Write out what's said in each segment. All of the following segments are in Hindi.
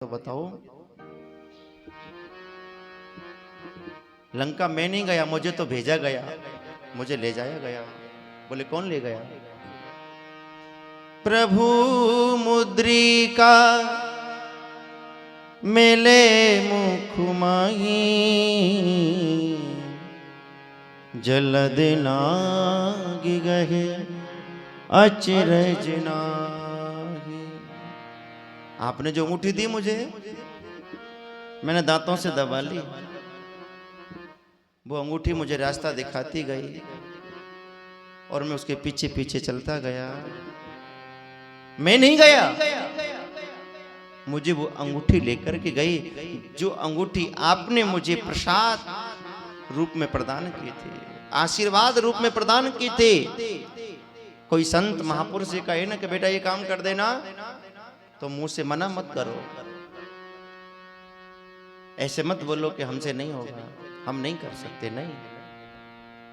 तो बताओ। लंका मैं नहीं गया, मुझे तो भेजा गया, मुझे ले जाया गया। बोले कौन ले गया? प्रभु मुद्रिका मेले मुख माही, जलद नागि गहे अचरज नाहि। आपने जो अंगूठी दी मुझे, मैंने दांतों से दबा ली। वो अंगूठी मुझे रास्ता दिखाती गई और मैं उसके पीछे पीछे चलता गया। मैं नहीं गया, मुझे वो अंगूठी लेकर के गई, जो अंगूठी आपने मुझे प्रसाद रूप में प्रदान की थी, आशीर्वाद रूप में प्रदान की थी। कोई संत महापुरुष से कहे ना कि बेटा ये काम कर देना, तो मुंह से मना मत करो। ऐसे मत बोलो कि हमसे नहीं होगा, हम नहीं कर सकते। नहीं,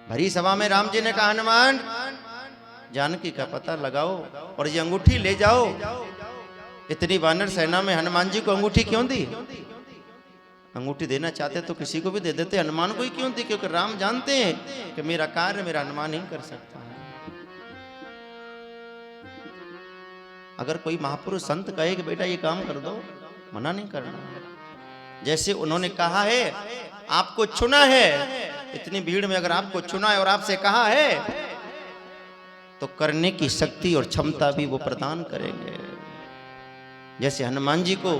भरी सभा में राम जी ने कहा, हनुमान जानकी का पता लगाओ और ये अंगूठी ले जाओ। इतनी वानर सेना में हनुमान जी को अंगूठी क्यों दी? अंगूठी देना चाहते तो किसी को भी दे देते, हनुमान को ही क्यों दी? क्योंकि राम जानते हैं कि मेरा कार्य मेरा हनुमान नहीं कर सकता है। अगर कोई महापुरुष संत कहे कि बेटा ये काम कर दो, मना नहीं करना। जैसे उन्होंने कहा है, आपको चुना है, इतनी भीड़ में अगर आपको चुना है और आपसे कहा है, तो करने की शक्ति और क्षमता भी वो प्रदान करेंगे। जैसे हनुमान जी को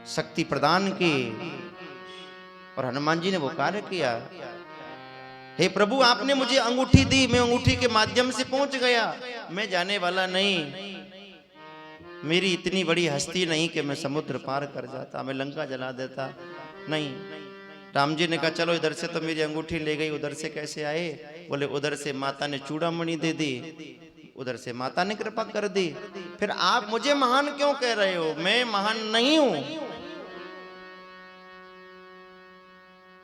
शक्ति प्रदान की और हनुमान जी ने वो कार्य किया। हे प्रभु, आपने मुझे अंगूठी दी, मैं अंगूठी के माध्यम से पहुंच गया। मैं जाने वाला नहीं, मेरी इतनी बड़ी हस्ती नहीं कि मैं समुद्र पार कर जाता, मैं लंका जला देता। नहीं, राम जी ने कहा चलो इधर से तो मेरी अंगूठी ले गई, उधर से कैसे आए? बोले उधर से माता ने चूड़ामणि दे दी, उधर से माता ने कृपा कर दी। फिर आप मुझे महान क्यों कह रहे हो? मैं महान नहीं हूं।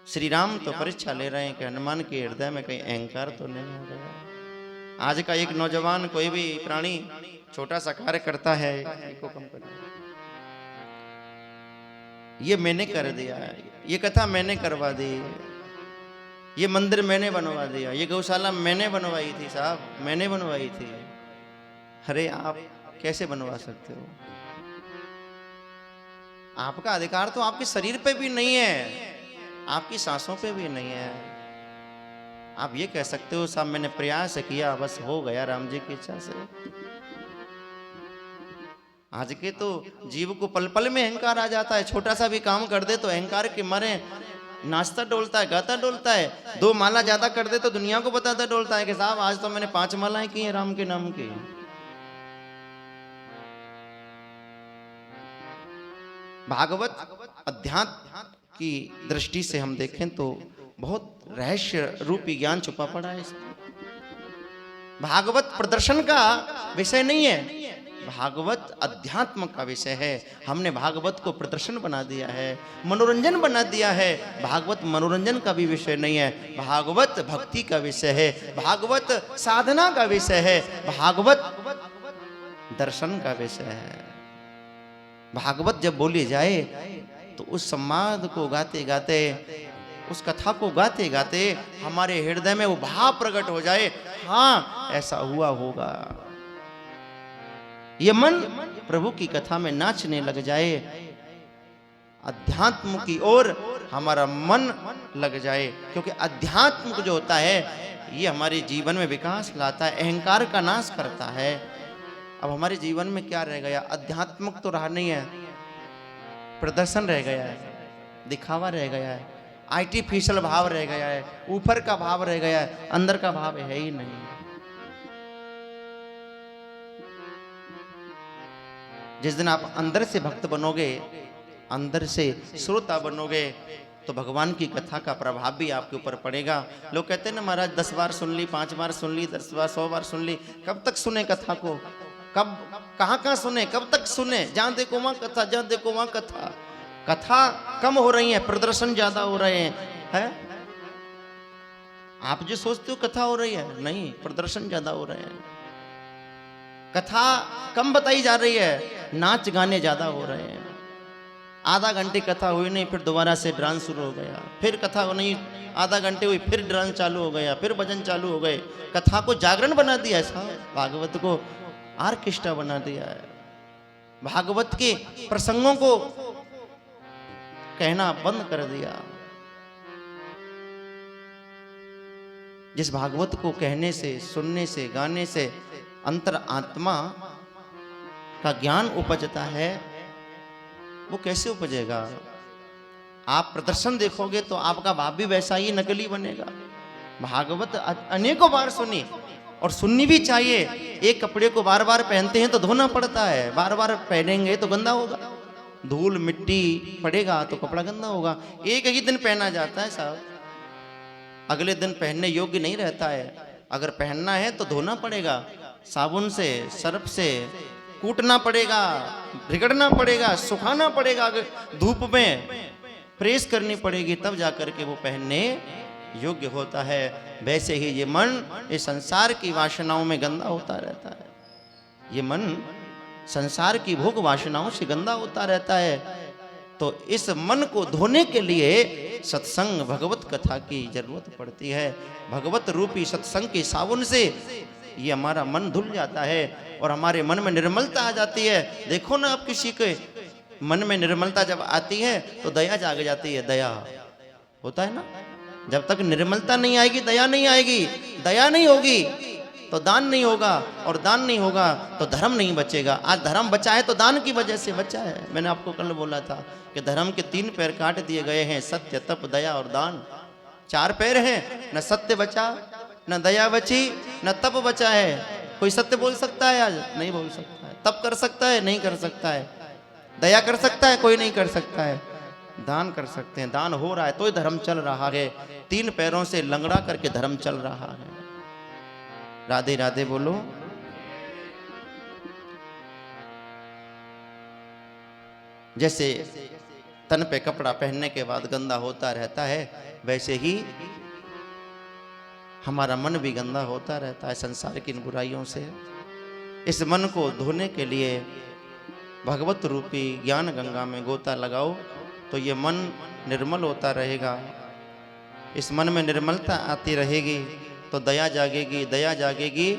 श्री राम तो परीक्षा ले रहे हैं कि हनुमान के हृदय में कहीं अहंकार तो नहीं आ गया। आज का एक नौजवान, कोई भी प्राणी छोटा सा कार्य करता है, को कम कर, ये मैंने कर दिया, ये कथा मैंने करवा दी, ये मंदिर मैंने बनवा दिया, ये गौशाला मैंने बनवाई थी साहब, मैंने बनवाई थी। अरे आप कैसे बनवा सकते हो? आपका अधिकार तो आपके शरीर पे भी नहीं है, आपकी सांसों पे भी नहीं है। आप ये कह सकते हो साहब मैंने प्रयास किया, बस हो गया राम जी की इच्छा से। आज के तो जीव को पल पल में अहंकार आ जाता है, छोटा सा भी काम कर दे तो अहंकार के मारे नाचता डोलता है, गाता डोलता है। 2 माला ज्यादा कर दे तो दुनिया को बताता डोलता है कि साहब आज तो मैंने 5 मालाएं की हैं राम के नाम की। भागवत अध्यात्म की दृष्टि से हम देखें तो बहुत रहस्य रूपी ज्ञान छुपा पड़ा है इसमें। भागवत प्रदर्शन का विषय नहीं है, भागवत अध्यात्म का विषय है। हमने भागवत को प्रदर्शन बना दिया है, मनोरंजन बना दिया है। भागवत मनोरंजन का भी विषय नहीं है, भागवत भक्ति का विषय है, भागवत साधना का विषय है, भागवत दर्शन का विषय है। भागवत जब बोली जाए तो उस संवाद को गाते गाते, उस कथा को गाते गाते हमारे हृदय में वो भाव प्रकट हो जाए, हाँ ऐसा हुआ होगा। ये मन प्रभु की कथा में नाचने लग जाए, अध्यात्म की ओर हमारा मन लग जाए। क्योंकि अध्यात्म जो होता है ये हमारे जीवन में विकास लाता है, अहंकार का नाश करता है। अब हमारे जीवन में क्या रह गया? अध्यात्म तो रहा नहीं है, प्रदर्शन रह गया है, दिखावा रह गया है, आर्टिफिशियल भाव रह गया है, ऊपर का भाव रह गया है, अंदर का भाव है ही नहीं। जिस दिन आप अंदर से भक्त बनोगे, अंदर से श्रोता बनोगे, तो भगवान की कथा का प्रभाव भी आपके ऊपर पड़ेगा। लोग कहते हैं ना महाराज 10 बार सुन ली, 5 बार सुन ली, 10 बार 100 बार सुन ली। कब तक सुने कथा को? कब कहाँ सुने? कब तक सुने? जहां देखो वहां कथा, जहां देखो वहां कथा। कथा कम हो रही है, प्रदर्शन ज्यादा हो रहे हैं। आप जो सोचते हो कथा हो रही है, नहीं, प्रदर्शन ज्यादा हो रहे हैं। कथा कम बताई जा रही है, नाच गाने ज्यादा हो रहे हैं। आधा घंटे कथा हुई नहीं, फिर दोबारा से डांस शुरू हो गया, फिर कथा हो नहीं, आधा घंटे हुई, फिर डांस चालू हो गया, फिर भजन चालू हो गए। कथा को जागरण बना दिया है साहब, भागवत को आर्केस्ट्रा बना दिया है। भागवत के प्रसंगों को कहना बंद कर दिया। जिस भागवत को कहने से, सुनने से, गाने से अंतर आत्मा का ज्ञान उपजता है, वो कैसे उपजेगा? आप प्रदर्शन देखोगे तो आपका भाव भी वैसा ही नकली बनेगा। भागवत अनेकों बार सुनी और सुननी भी चाहिए। एक कपड़े को बार बार पहनते हैं तो धोना पड़ता है, बार बार पहनेंगे तो गंदा होगा, धूल मिट्टी पड़ेगा तो कपड़ा गंदा होगा। एक ही दिन पहना जाता है साहब, अगले दिन पहनने योग्य नहीं रहता है। अगर पहनना है तो धोना पड़ेगा, साबुन से, सर्फ से कूटना पड़ेगा, रगड़ना पड़ेगा, सुखाना पड़ेगा, धूप में प्रेस करनी पड़ेगी, तब जाकर के वो पहनने योग्य होता है। वैसे ही ये मन इस संसार की वासनाओं में गंदा होता रहता है। ये मन संसार की भोग वासनाओं से गंदा होता रहता है। तो इस मन को धोने के लिए सत्संग, भगवत कथा की जरूरत पड़ती है। भगवत रूपी सत्संग के साबुन से ये हमारा मन धुल जाता है और हमारे मन में निर्मलता आ जाती है। देखो ना, आप किसी के मन में निर्मलता जब आती है तो दया जाग जाती है। दया होता है ना, जब तक निर्मलता नहीं आएगी दया नहीं आएगी। दया नहीं होगी तो दान नहीं होगा, और दान नहीं होगा तो धर्म नहीं बचेगा। आज धर्म बचा है तो दान की वजह से बचा है। मैंने आपको कल बोला था कि धर्म के 3 पैर काट दिए गए हैं, सत्य, तप, दया और दान। 4 पैर हैं, न सत्य बचा, न दया बची, न तप बचा है। कोई सत्य बोल सकता है? आज नहीं बोल सकता है। तप कर सकता है? नहीं कर सकता है। दया कर सकता है? कोई नहीं कर सकता है। दान कर सकते हैं, दान हो रहा है तो ही धर्म चल रहा है। 3 पैरों से लंगड़ा करके धर्म चल रहा है। राधे राधे बोलो। जैसे तन पे कपड़ा पहनने के बाद गंदा होता रहता है, वैसे ही हमारा मन भी गंदा होता रहता है संसार की इन बुराइयों से। इस मन को धोने के लिए भगवत रूपी ज्ञान गंगा में गोता लगाओ तो ये मन निर्मल होता रहेगा। इस मन में निर्मलता आती रहेगी तो दया जागेगी, दया जागेगी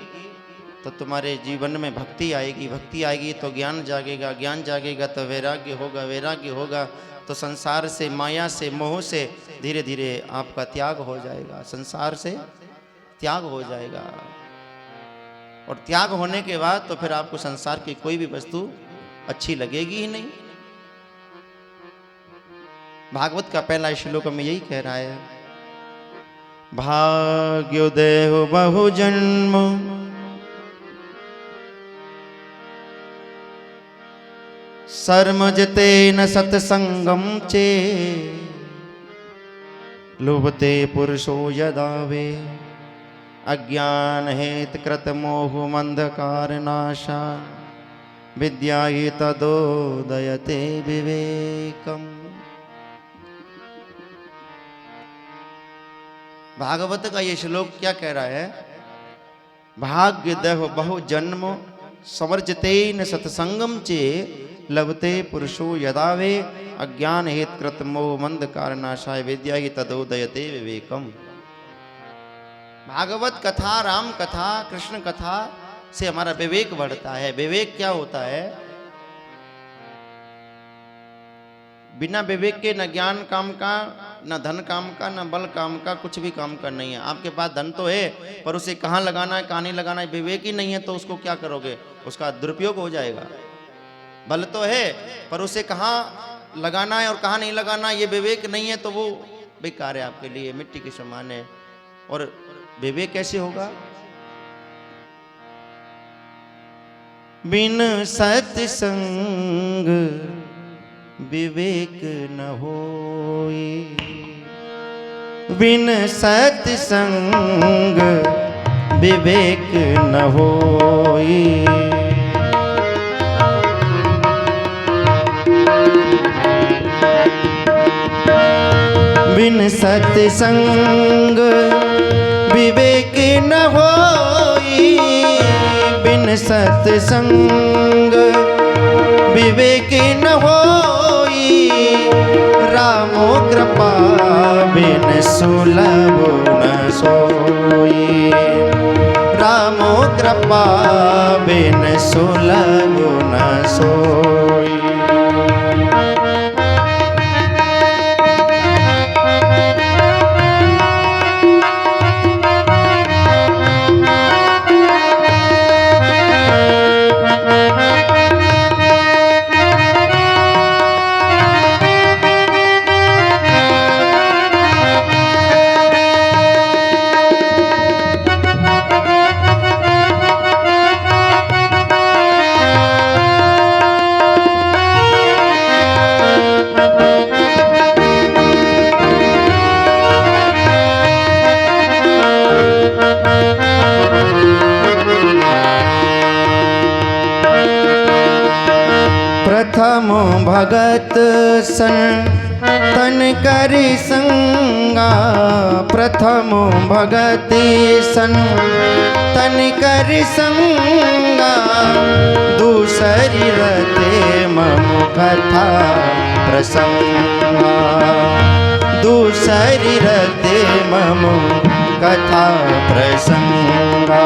तो तुम्हारे जीवन में भक्ति आएगी, भक्ति आएगी तो ज्ञान जागेगा, ज्ञान जागेगा तो वैराग्य होगा, वैराग्य होगा तो संसार से, माया से, मोह से धीरे धीरे आपका त्याग हो जाएगा। संसार से त्याग हो जाएगा और त्याग होने के बाद तो फिर आपको संसार की कोई भी वस्तु अच्छी लगेगी ही नहीं। भागवत का पहला श्लोक में यही कह रहा है, भाग्योदय बहु जन्म सर्मजते न सत्संगम चे लुभते पुरुषो यदावे अज्ञान हेत कृत मोह मंधकार नाशा विद्या तदोदयते विवेकम। भागवत का ये श्लोक क्या कह रहा है? भाग्य दह बहु जन्म समर्जते न सत्संगम चे लभते पुरुषो यदावे अज्ञान हेत कृत मोह मंद कारणाशाय विद्या ही तदोदयते विवेकम। भागवत कथा, राम कथा, कृष्ण कथा से हमारा विवेक बढ़ता है। विवेक क्या होता है? बिना विवेक के न ज्ञान काम का, न धन काम का, न बल काम का, कुछ भी काम का नहीं है। आपके पास धन तो है पर उसे कहाँ लगाना है, कहाँ नहीं लगाना है, विवेक ही नहीं है तो उसको क्या करोगे? उसका दुरुपयोग हो जाएगा। बल तो है पर उसे कहाँ लगाना है और कहाँ नहीं लगाना, ये विवेक नहीं है तो वो बेकार है आपके लिए, मिट्टी के समान है। और विवेक कैसे होगा? बिन सत्संग विवेक न होए, बिन सत्संग विवेक न होए। बिन सत्संग विवेक न होई, बिन सत्संग विवेक न होई। रामो कृपा बिन सुलभ न सोई। रामो कृपा बिन सुलभ न सोई। प्रथम भगत सन तन करि संगा। प्रथम भगति सन तन करि संगा। दूसरी रते मम कथा प्रसंगा। दूसरी रते मम कथा प्रसंगा।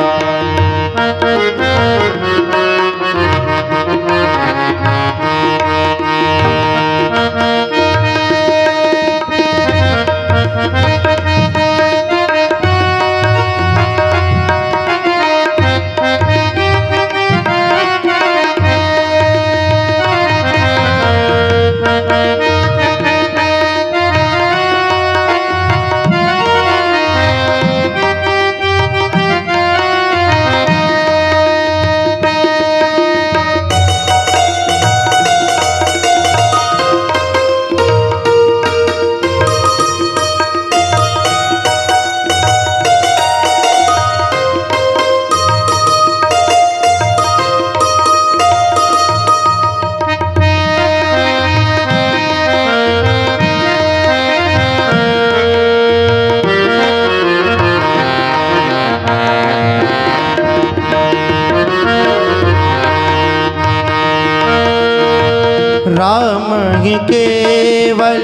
राम ही केवल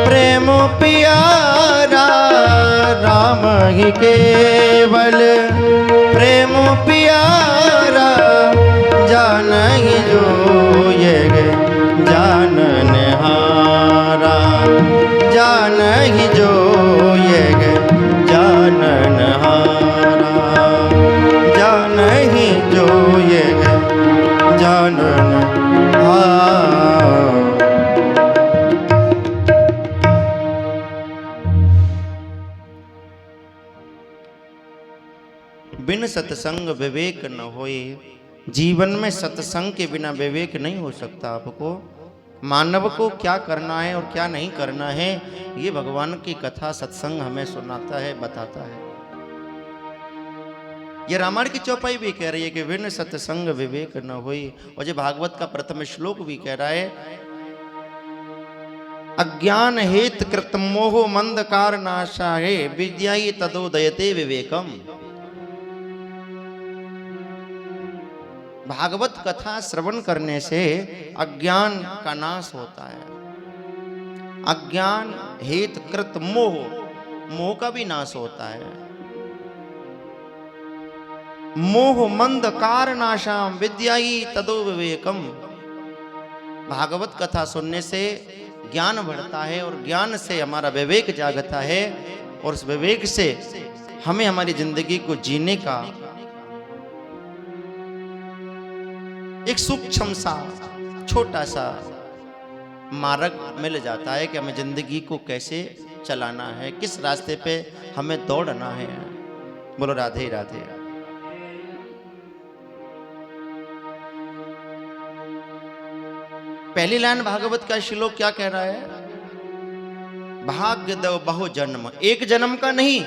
प्रेम प्यारा। राम ही केवल प्रेम प्यारा। जानहि जो ये जाननहारा। जानहि जो ये जाननहारा। जानहि जो ये जाननहारा। बिन सत्संग विवेक न होए। जीवन में सत्संग के बिना विवेक नहीं हो सकता। आपको मानव को क्या करना है और क्या नहीं करना है, ये भगवान की कथा सत्संग हमें सुनाता है, बताता है। ये रामायण की चौपाई भी कह रही है कि बिन सत्संग विवेक न होई। और जो भागवत का प्रथम श्लोक भी कह रहा है, अज्ञान हेत कृत मोह मंदकार नाशा है। विद्या तदोदयते विवेकम। भागवत कथा श्रवण करने से अज्ञान का नाश होता है। अज्ञान हेत कृत मोह, मोह का भी नाश होता है। मोह मंद कारनाशाम विद्याई तदो विवेकम। भागवत कथा सुनने से ज्ञान बढ़ता है और ज्ञान से हमारा विवेक जागता है। और उस विवेक से हमें हमारी जिंदगी को जीने का एक सूक्ष्म सा छोटा सा मार्ग मिल जाता है कि हमें जिंदगी को कैसे चलाना है, किस रास्ते पे हमें दौड़ना है। बोलो राधे राधे। पहली लाइन भागवत का श्लोक क्या कह रहा है? भाग्य दो बहु जन्म, एक जन्म का नहीं,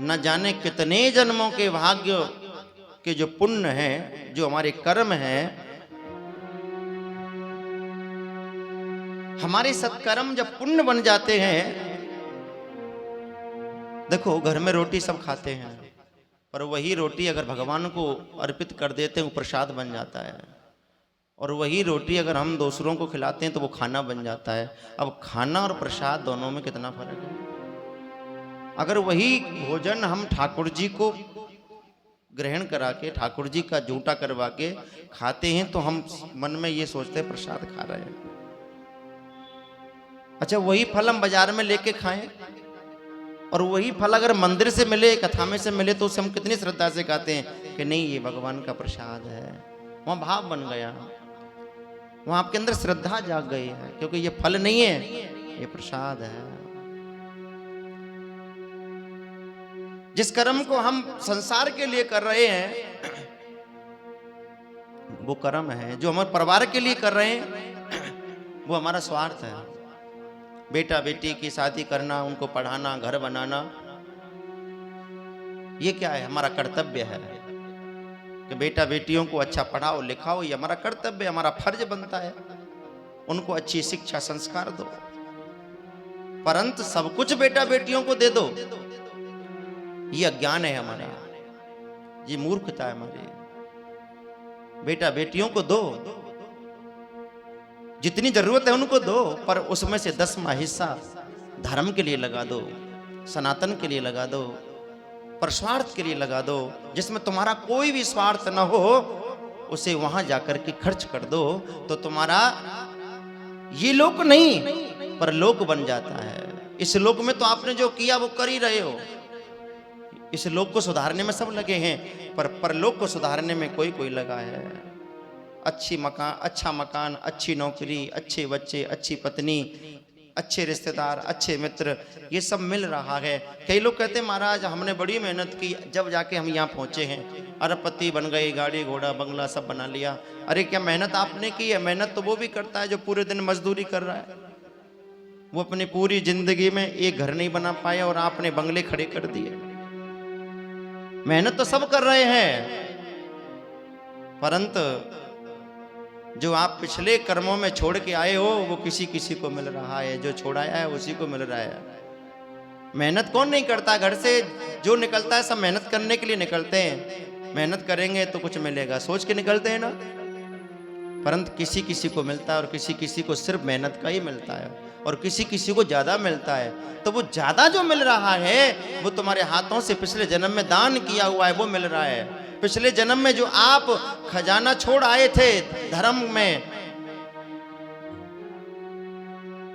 न जाने कितने जन्मों के भाग्य के जो पुण्य है, जो हमारे कर्म है, हमारे सत्कर्म जब पुण्य बन जाते हैं। देखो घर में रोटी सब खाते हैं, पर वही रोटी अगर भगवान को अर्पित कर देते हैं वो प्रसाद बन जाता है। और वही रोटी अगर हम दूसरों को खिलाते हैं तो वो खाना बन जाता है। अब खाना और प्रसाद दोनों में कितना फर्क है। अगर वही भोजन हम ठाकुर जी को ग्रहण करा के, ठाकुर जी का जूटा करवा के खाते हैं तो हम मन में ये सोचते हैं प्रसाद खा रहे हैं। अच्छा, वही फल हम बाजार में लेके खाएं और वही फल अगर मंदिर से मिले, कथा में से मिले, तो उसे हम कितनी श्रद्धा से खाते हैं कि नहीं ये भगवान का प्रसाद है। वहां भाव बन गया, वहां आपके अंदर श्रद्धा जाग गई है, क्योंकि ये फल नहीं है, ये प्रसाद है। जिस कर्म को हम संसार के लिए कर रहे हैं वो कर्म है। जो हमारे परिवार के लिए कर रहे हैं वो हमारा स्वार्थ है। बेटा बेटी की शादी करना, उनको पढ़ाना, घर बनाना, ये क्या है? हमारा कर्तव्य है कि बेटा बेटियों को अच्छा पढ़ाओ लिखाओ। ये हमारा कर्तव्य, हमारा फर्ज बनता है। उनको अच्छी शिक्षा संस्कार दो। परंतु सब कुछ बेटा बेटियों को दे दो, ये अज्ञान है हमारा, ये मूर्खता है हमारी। बेटा बेटियों को दो, जितनी जरूरत है उनको दो, पर उसमें से 10वां हिस्सा धर्म के लिए लगा दो, सनातन के लिए लगा दो, पर स्वार्थ के लिए लगा दो। जिसमें तुम्हारा कोई भी स्वार्थ ना हो, उसे वहां जाकर के खर्च कर दो, तो तुम्हारा ये लोक नहीं पर लोक बन जाता है। इस लोक में तो आपने जो किया वो कर ही रहे हो। इस लोक को सुधारने में सब लगे हैं, पर परलोक को सुधारने में कोई कोई लगा है। अच्छा मकान, अच्छी नौकरी, अच्छे बच्चे, अच्छी पत्नी, अच्छे रिश्तेदार, अच्छे मित्र, ये सब मिल रहा है। कई लोग कहते हैं महाराज हमने बड़ी मेहनत की, जब जाके हम यहाँ पहुंचे हैं, अरबपति बन गए, गाड़ी घोड़ा बंगला सब बना लिया। अरे क्या मेहनत आपने की है? मेहनत तो वो भी करता है जो पूरे दिन मजदूरी कर रहा है। वो अपनी पूरी जिंदगी में एक घर नहीं बना पाया और आपने बंगले खड़े कर दिए। मेहनत तो सब कर रहे हैं, परंतु जो आप पिछले कर्मों में छोड़ के आए हो वो किसी किसी को मिल रहा है। जो छोड़ाया है उसी को मिल रहा है। मेहनत कौन नहीं करता? घर से जो निकलता है सब मेहनत करने के लिए निकलते हैं। मेहनत करेंगे तो कुछ मिलेगा, सोच के निकलते हैं ना। परंतु किसी किसी को मिलता है और किसी किसी को सिर्फ मेहनत का ही मिलता है, और किसी किसी को ज्यादा मिलता है। तो वो ज्यादा जो मिल रहा है वो तुम्हारे हाथों से पिछले जन्म में दान किया हुआ है, वो मिल रहा है। पिछले जन्म में जो आप खजाना छोड़ आए थे धर्म में,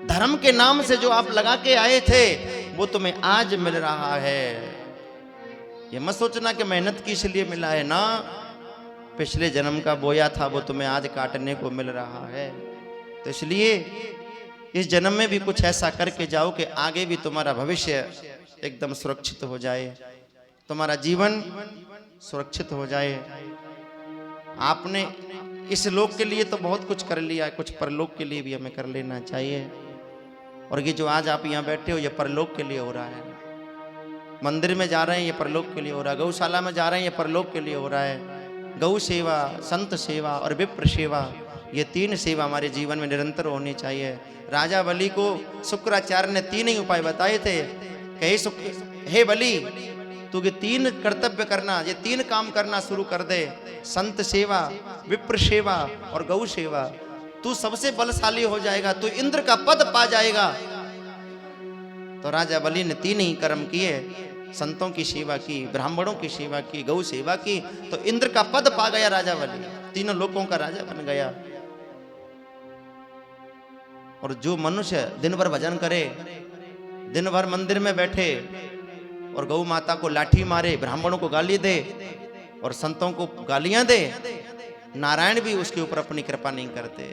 धर्म के नाम से जो आप लगा के आए थे, वो तुम्हें आज मिल रहा है। ये मत सोचना कि मेहनत की इसलिए मिला है ना, पिछले जन्म का बोया था वो तुम्हें आज काटने को मिल रहा है। तो इसलिए इस जन्म में भी कुछ ऐसा करके जाओ कि आगे भी तुम्हारा भविष्य एकदम सुरक्षित हो जाए, तुम्हारा जीवन सुरक्षित हो जाए। आपने इस लोक के लिए तो बहुत कुछ कर लिया है, कुछ परलोक के लिए भी हमें कर लेना चाहिए। और ये जो आज आप यहाँ बैठे हो ये परलोक के लिए हो रहा है। मंदिर में जा रहे हैं ये परलोक के लिए हो रहा है, गौशाला में जा रहे हैं ये परलोक के लिए हो रहा है। गौ सेवा, संत सेवा और विप्र सेवा, ये 3 सेवा हमारे जीवन में निरंतर होनी चाहिए। राजा बलि को शुक्राचार्य ने 3 ही उपाय बताए थे। कहे हे बलि, तू ये 3 कर्तव्य करना, ये 3 काम करना शुरू कर दे, संत सेवा, विप्र सेवा और गौ सेवा। तू सबसे बलशाली हो जाएगा, तू इंद्र का पद पा जाएगा। तो राजा बलि ने 3 ही कर्म किए, संतों की सेवा की, ब्राह्मणों की सेवा की, गौ सेवा की, तो इंद्र का पद पा गया राजा बलि, 3 लोकों का राजा बन गया। और जो मनुष्य दिन भर भजन करे, दिन भर मंदिर में बैठे और गौ माता को लाठी मारे, ब्राह्मणों को गाली दे और संतों को गालियां दे, नारायण भी उसके ऊपर अपनी कृपा नहीं करते।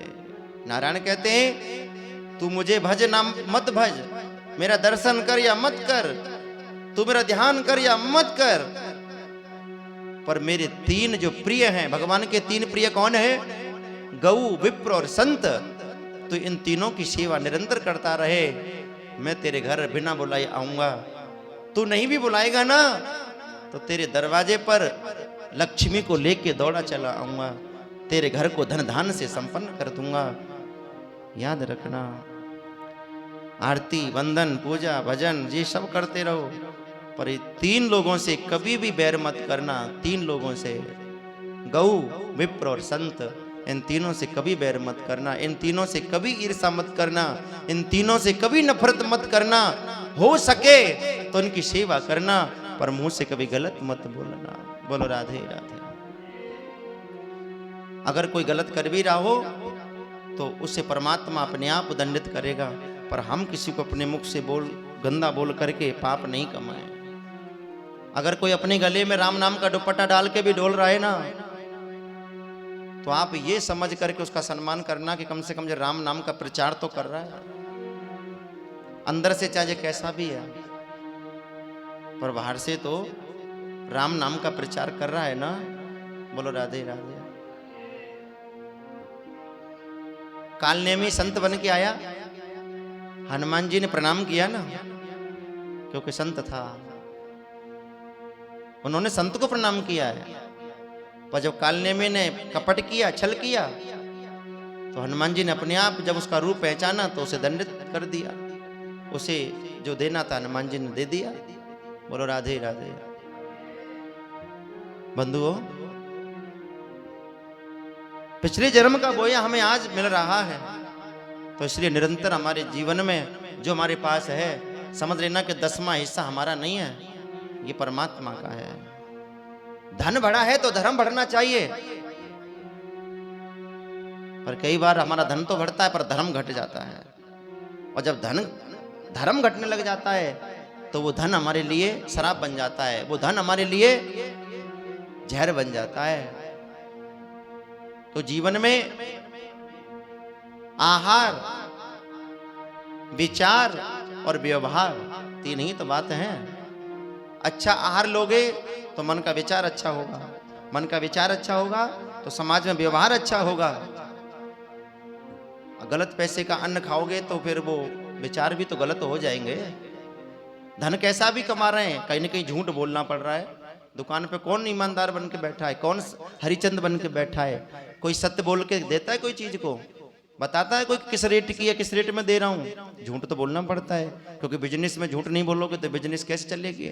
नारायण कहते हैं तू मुझे भज ना मत भज, मेरा दर्शन कर या मत कर, तू मेरा ध्यान कर या मत कर, पर मेरे 3 जो प्रिय हैं, भगवान के 3 प्रिय कौन है? गौ, विप्र और संत। तो इन तीनों की सेवा निरंतर करता रहे। मैं तेरे घर बिना बुलाए आऊंगा। तू नहीं भी बुलाएगा ना तो तेरे दरवाजे पर लक्ष्मी को लेके दौड़ा चला आऊंगा, तेरे घर को धन धान से संपन्न कर दूंगा। याद रखना, आरती, वंदन, पूजा, भजन ये सब करते रहो, पर ये 3 लोगों से कभी भी बैर मत करना। 3 लोगों से, गौ, विप्र और संत, इन तीनों से कभी बैर मत करना, इन तीनों से कभी ईर्ष्या मत करना, इन तीनों से कभी नफरत मत करना। हो सके तो इनकी सेवा करना, पर मुंह से कभी गलत मत बोलना। बोलो राधे राधे। अगर कोई गलत कर भी रहा हो तो उसे परमात्मा अपने आप दंडित करेगा, पर हम किसी को अपने मुख से गंदा बोल करके पाप नहीं कमाए। अगर कोई अपने गले में राम नाम का दुपट्टा डाल के भी डोल रहा है ना, तो आप ये समझ करके उसका सम्मान करना कि कम से कम जो राम नाम का प्रचार तो कर रहा है, अंदर से चाहे कैसा भी है, पर बाहर से तो राम नाम का प्रचार कर रहा है ना। बोलो राधे राधे। कालनेमी संत बन के आया, हनुमान जी ने प्रणाम किया ना, क्योंकि संत था, उन्होंने संत को प्रणाम किया है। पर जब कालनेमी ने कपट किया, छल किया, तो हनुमान जी ने अपने आप जब उसका रूप पहचाना तो उसे दंडित कर दिया। उसे जो देना था हनुमान जी ने दे दिया। बोलो राधे राधे। बंधुओं, पिछले जन्म का बोया हमें आज मिल रहा है, तो इसलिए निरंतर हमारे जीवन में जो हमारे पास है, समझ लेना कि 10वां हिस्सा हमारा नहीं है, ये परमात्मा का है। धन बढ़ा है तो धर्म बढ़ना चाहिए, पर कई बार हमारा धन तो बढ़ता है पर धर्म घट जाता है। और जब धर्म घटने लग जाता है तो वो धन हमारे लिए शराब बन जाता है, वो धन हमारे लिए जहर बन जाता है। तो जीवन में आहार, विचार और व्यवहार, तीन ही तो बात है। अच्छा आहार लोगे तो मन का विचार अच्छा होगा, मन का विचार अच्छा होगा तो समाज में व्यवहार अच्छा होगा। गलत पैसे का अन्न खाओगे तो फिर वो विचार भी तो गलत हो जाएंगे। धन कैसा भी कमा रहे हैं, कहीं ना कहीं झूठ बोलना पड़ रहा है। दुकान पे कौन ईमानदार बन के बैठा है, कौन हरिचंद बन के बैठा है? कोई सत्य बोल के देता है, कोई चीज को बताता है कोई किस रेट की है, किस रेट में दे रहा हूं। झूठ तो बोलना पड़ता है, क्योंकि बिजनेस में झूठ नहीं बोलोगे तो बिजनेस कैसे चलेगी।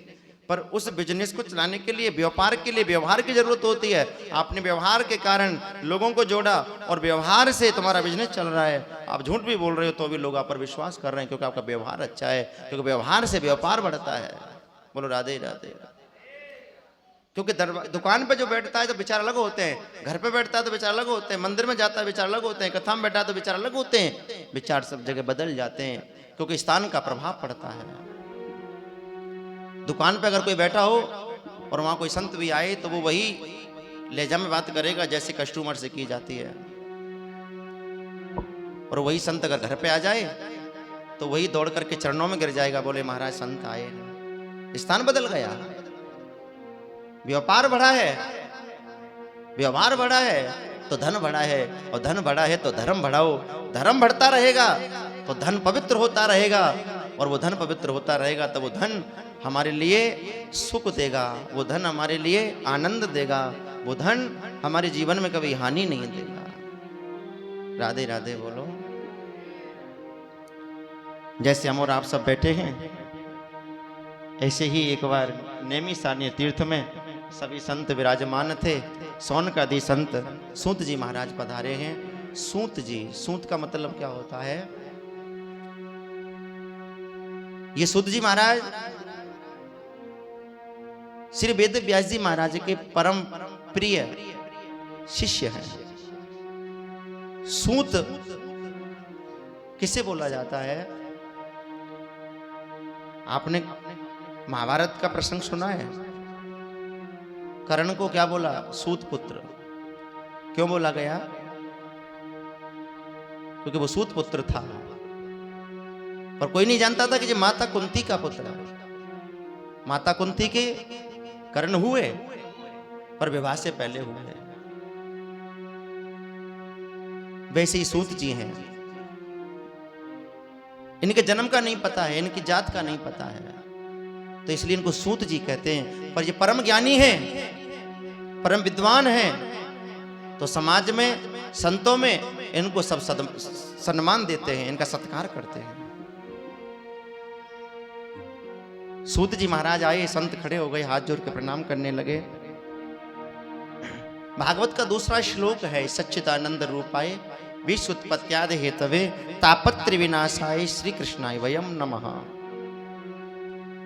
पर उस बिजनेस को चलाने के लिए, व्यापार के लिए व्यवहार की जरूरत होती है। आपने व्यवहार के कारण लोगों को जोड़ा और व्यवहार से तुम्हारा बिजनेस चल रहा है। आप झूठ भी बोल रहे हो तो भी लोग आप पर विश्वास कर रहे हैं, क्योंकि आपका व्यवहार अच्छा है, क्योंकि व्यवहार से व्यापार बढ़ता है। बोलो राधे राधे। क्योंकि दुकान पे जो बैठता है तो विचार अलग होते हैं, घर पे बैठता है तो विचार अलग होते हैं, मंदिर में जाता है विचार अलग होते हैं, कथा में बैठा है तो विचार अलग होते हैं। विचार सब जगह बदल जाते हैं, क्योंकि स्थान का प्रभाव पड़ता है। दुकान पे अगर कोई बैठा हो और वहां कोई संत भी आए तो वो वही लहजा में बात करेगा जैसे कस्टमर से की जाती है। और वही संत अगर घर पे आ जाए तो वही दौड़ करके चरणों में गिर जाएगा, बोले महाराज संत आए। स्थान बदल गया, व्यापार बढ़ा है, व्यवहार बढ़ा है तो धन बढ़ा है, और धन बढ़ा है तो धर्म बढ़ाओ। धर्म बढ़ता रहेगा तो धन पवित्र होता रहेगा, और वो धन पवित्र होता रहेगा तो वो धन हमारे लिए सुख देगा, वो धन हमारे लिए आनंद देगा, वो धन हमारे जीवन में कभी हानि नहीं देगा। राधे राधे बोलो। जैसे हम और आप सब बैठे हैं, ऐसे ही एक बार नैमिषारण्य तीर्थ में सभी संत विराजमान थे। सौनकादि संत सूत जी महाराज पधारे हैं। सूत जी, सूत का मतलब क्या होता है? ये सूत जी महाराज श्री वेद व्यास जी महाराज के परम प्रिय शिष्य हैं। सूत किसे बोला जाता है? आपने महाभारत का प्रसंग सुना है? कर्ण को क्या बोला? सूत पुत्र। क्यों बोला गया? क्योंकि वो सूत पुत्र था, पर कोई नहीं जानता था कि ये माता कुंती का पुत्र है। माता कुंती के कर्ण हुए, पर विवाह से पहले हुए। वैसे ही सूत जी हैं, इनके जन्म का नहीं पता है, इनकी जात का नहीं पता है, तो इसलिए इनको सूत जी कहते हैं। पर ये परम ज्ञानी हैं, परम विद्वान हैं, तो समाज में, संतों में इनको सब सम्मान देते हैं, इनका सत्कार करते हैं। सूत जी महाराज आए, संत खड़े हो गए, हाथ जोड़ के प्रणाम करने लगे। भागवत का दूसरा श्लोक है, सच्चिदानंद रूपाय विश्वोत्पत्त्यादि हेतवे तापत्र विनाशाय श्री कृष्णाय वयम नमः।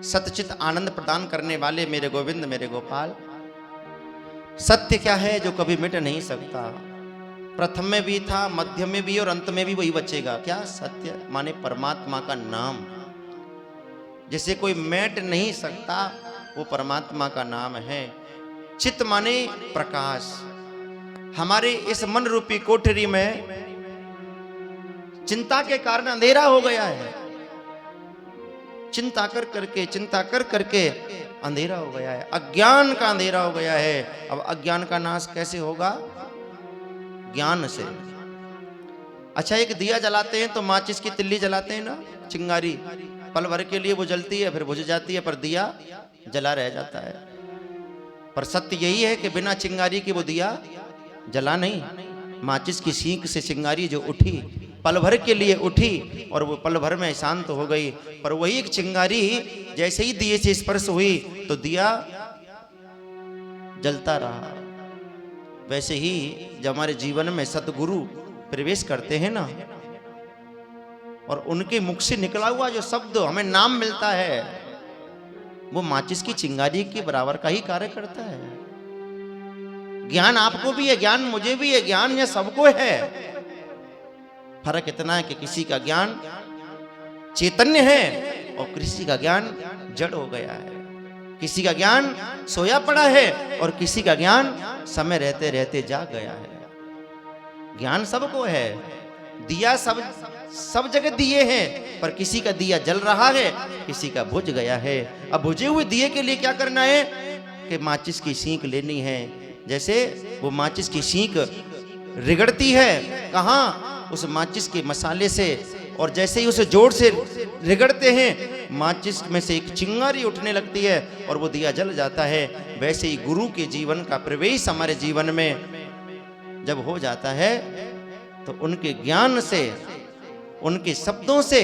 सतचित आनंद प्रदान करने वाले मेरे गोविंद मेरे गोपाल, सत्य क्या है जो कभी मिट नहीं सकता। प्रथम में भी था, मध्य में भी और अंत में भी वही बचेगा। क्या? सत्य माने परमात्मा का नाम, जिसे कोई मेट नहीं सकता, वो परमात्मा का नाम है। चित्त माने प्रकाश। हमारे इस मन रूपी कोठरी में चिंता के कारण अंधेरा हो गया है। चिंता कर करके अंधेरा हो गया है, अज्ञान का अंधेरा हो गया है। अब अज्ञान का नाश कैसे होगा? ज्ञान से। अच्छा, एक दिया जलाते हैं तो माचिस की तिल्ली जलाते हैं ना, चिंगारी, पल भर के लिए वो जलती है, फिर बुझ जाती है, पर दिया जला रह जाता है। पर सत्य यही है कि बिना चिंगारी के वो दिया जला नहीं। माचिस की सीख से चिंगारी जो उठी, पल भर के लिए उठी और वो पल भर में शांत हो गई। पर वही एक चिंगारी जैसे ही दिए से स्पर्श हुई तो दिया जलता रहा। वैसे ही जब हमारे जीवन में सतगुरु प्रवेश करते हैं ना, और उनके मुख से निकला हुआ जो शब्द हमें नाम मिलता है, वो माचिस की चिंगारी के बराबर का ही कार्य करता है। ज्ञान आपको भी है, ज्ञान मुझे भी है, ज्ञान यह सबको है। फर्क इतना है कि किसी का ज्ञान चैतन्य है और किसी का ज्ञान जड़ हो गया है। किसी का ज्ञान सोया पड़ा है और किसी का ज्ञान समय रहते रहते जाग गया है। ज्ञान सबको है, दिया सब जगह दिए हैं, पर किसी का दिया जल रहा है, किसी का बुझ गया है। अब बुझे हुए दिए के लिए क्या करना है कि माचिस की सीख लेनी है। जैसे वो माचिस की सीख रिगड़ती है, कहाँ? उस माचिस के मसाले से, और जैसे ही उसे जोर से रिगड़ते हैं, माचिस में से एक चिंगारी उठने लगती है और वो दिया जल जाता है। वैसे ही गुरु के जीवन का प्रवेश हमारे जीवन में जब हो जाता है तो उनके ज्ञान से, उनके शब्दों से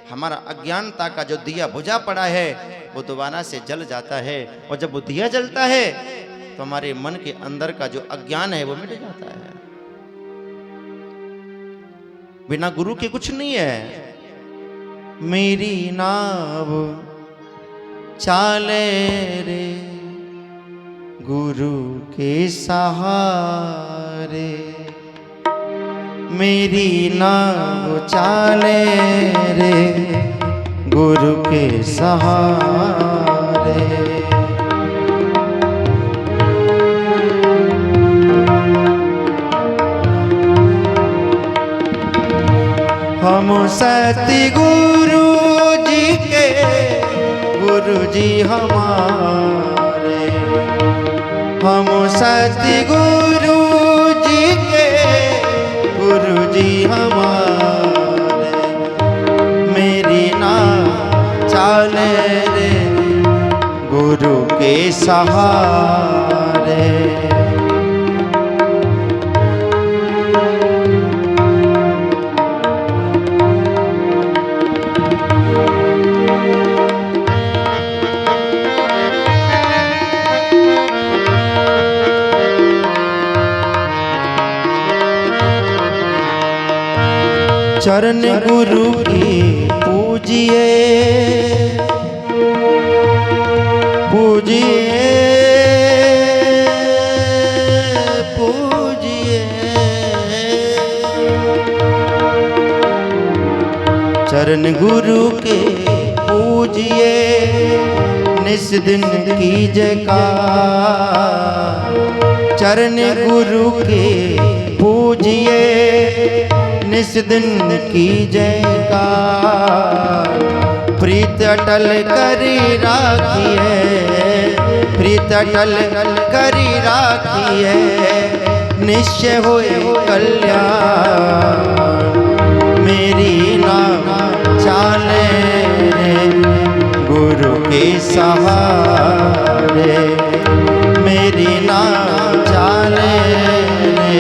हमारा अज्ञानता का जो दिया बुझा पड़ा है वो दोबारा से जल जाता है। और जब वो दिया जलता है तो हमारे मन के अंदर का जो अज्ञान है वो मिट जाता है। बिना गुरु के कुछ नहीं है। मेरी नाव चाले रे गुरु के सहारे, मेरी नाव चाले रे गुरु के सहारे। हम सतगुरु जी के गुरु जी हमारे, हम सतगुरु जी के गुरु जी हमारे। मेरी नाव चाले रे गुरु के सहारे। चरण गुरु की पूजिए, पूजिए, पूजिए। चरण गुरु के पूजिए, निस दिन कीजिए कार। चरण गुरु के पूजिए, निस दिन की जयकार। प्रीत अटल करी राखिए, प्रीत अटल करी राखिए, निश्चय होए कल्याण। मेरी नाव चाले रे गुरु के सहारे, मेरी नाव चाले रे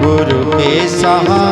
गुरु के सहारे।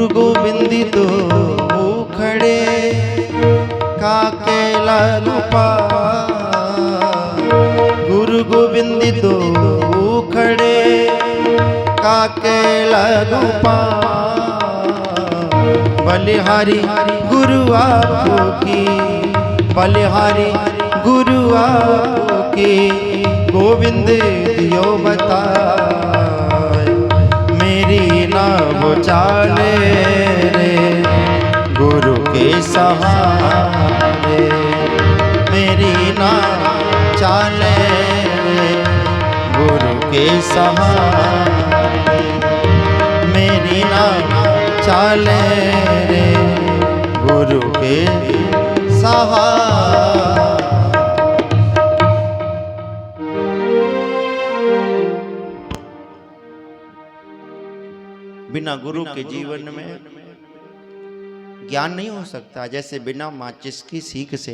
गुरु गोविंद तो खड़े काके लागू पाए, गुरु गोविंद तो खड़े काके लागू पाए। बलिहारी गुरु आपकी, बलिहारी गुरु आपकी, गोविंद दियो बताए। मेरी ना वो चाले रे गुरु के सहारे, मेरी ना चाले रे गुरु के सहारे, मेरी ना चाले रे गुरु के सहारे। बिना गुरु के जीवन में ज्ञान नहीं हो सकता। जैसे बिना माचिस की सीख से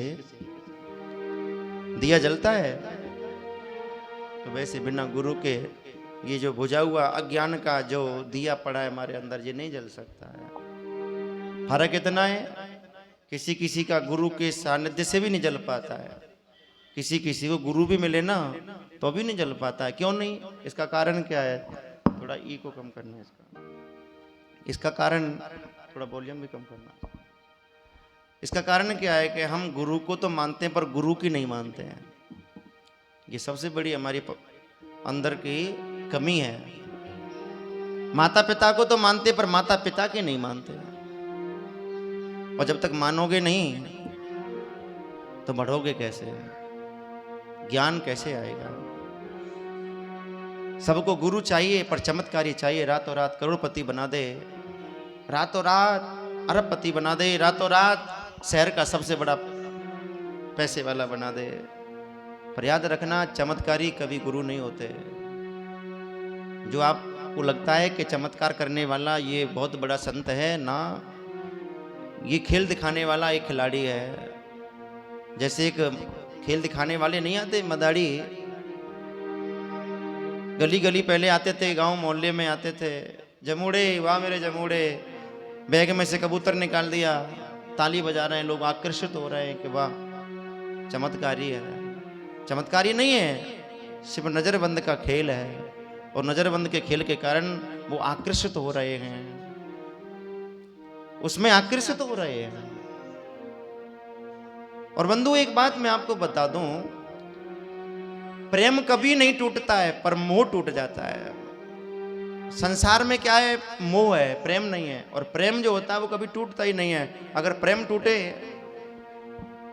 दिया जलता है, तो वैसे बिना गुरु के ये जो बुझा हुआ अज्ञान का जो दिया पड़ा है हमारे अंदर, ये नहीं जल सकता है। फर्क इतना है, किसी किसी का गुरु के सानिध्य से भी नहीं जल पाता है, किसी किसी को गुरु भी मिले ना तो भी नहीं जल पाता है। क्यों नहीं? इसका कारण क्या है? थोड़ा ई को कम करना है इसका कारण थोड़ा वॉल्यूम भी कम करना। इसका कारण क्या है कि हम गुरु को तो मानते हैं पर गुरु की नहीं मानते हैं। ये सबसे बड़ी हमारी अंदर की कमी है। माता पिता को तो मानते पर माता पिता की नहीं मानते, और जब तक मानोगे नहीं तो बढ़ोगे कैसे? ज्ञान कैसे आएगा? सबको गुरु चाहिए पर चमत्कारी चाहिए। रातों रात करोड़पति बना दे, रातों रात अरबपति बना दे, रातों रात शहर का सबसे बड़ा पैसे वाला बना दे। पर याद रखना, चमत्कारी कभी गुरु नहीं होते। जो आपको लगता है कि चमत्कार करने वाला ये बहुत बड़ा संत है ना, ये खेल दिखाने वाला एक खिलाड़ी है। जैसे एक खेल दिखाने वाले नहीं आते मदारी, गली गली पहले आते थे, गांव मोहल्ले में आते थे, जमूड़े वाह मेरे जमूड़े, बैग में से कबूतर निकाल दिया, ताली बजा रहे हैं लोग, आकर्षित हो रहे हैं कि वाह चमत्कारी है। चमत्कारी नहीं है, सिर्फ नजरबंद का खेल है, और नजरबंद के खेल के कारण वो आकर्षित हो रहे हैं, उसमें आकर्षित हो रहे हैं। और बंधु एक बात मैं आपको बता दूं, प्रेम कभी नहीं टूटता है पर मोह टूट जाता है। संसार में क्या है? मोह है, प्रेम नहीं है। और प्रेम जो होता है वो कभी टूटता ही नहीं है। अगर प्रेम टूटे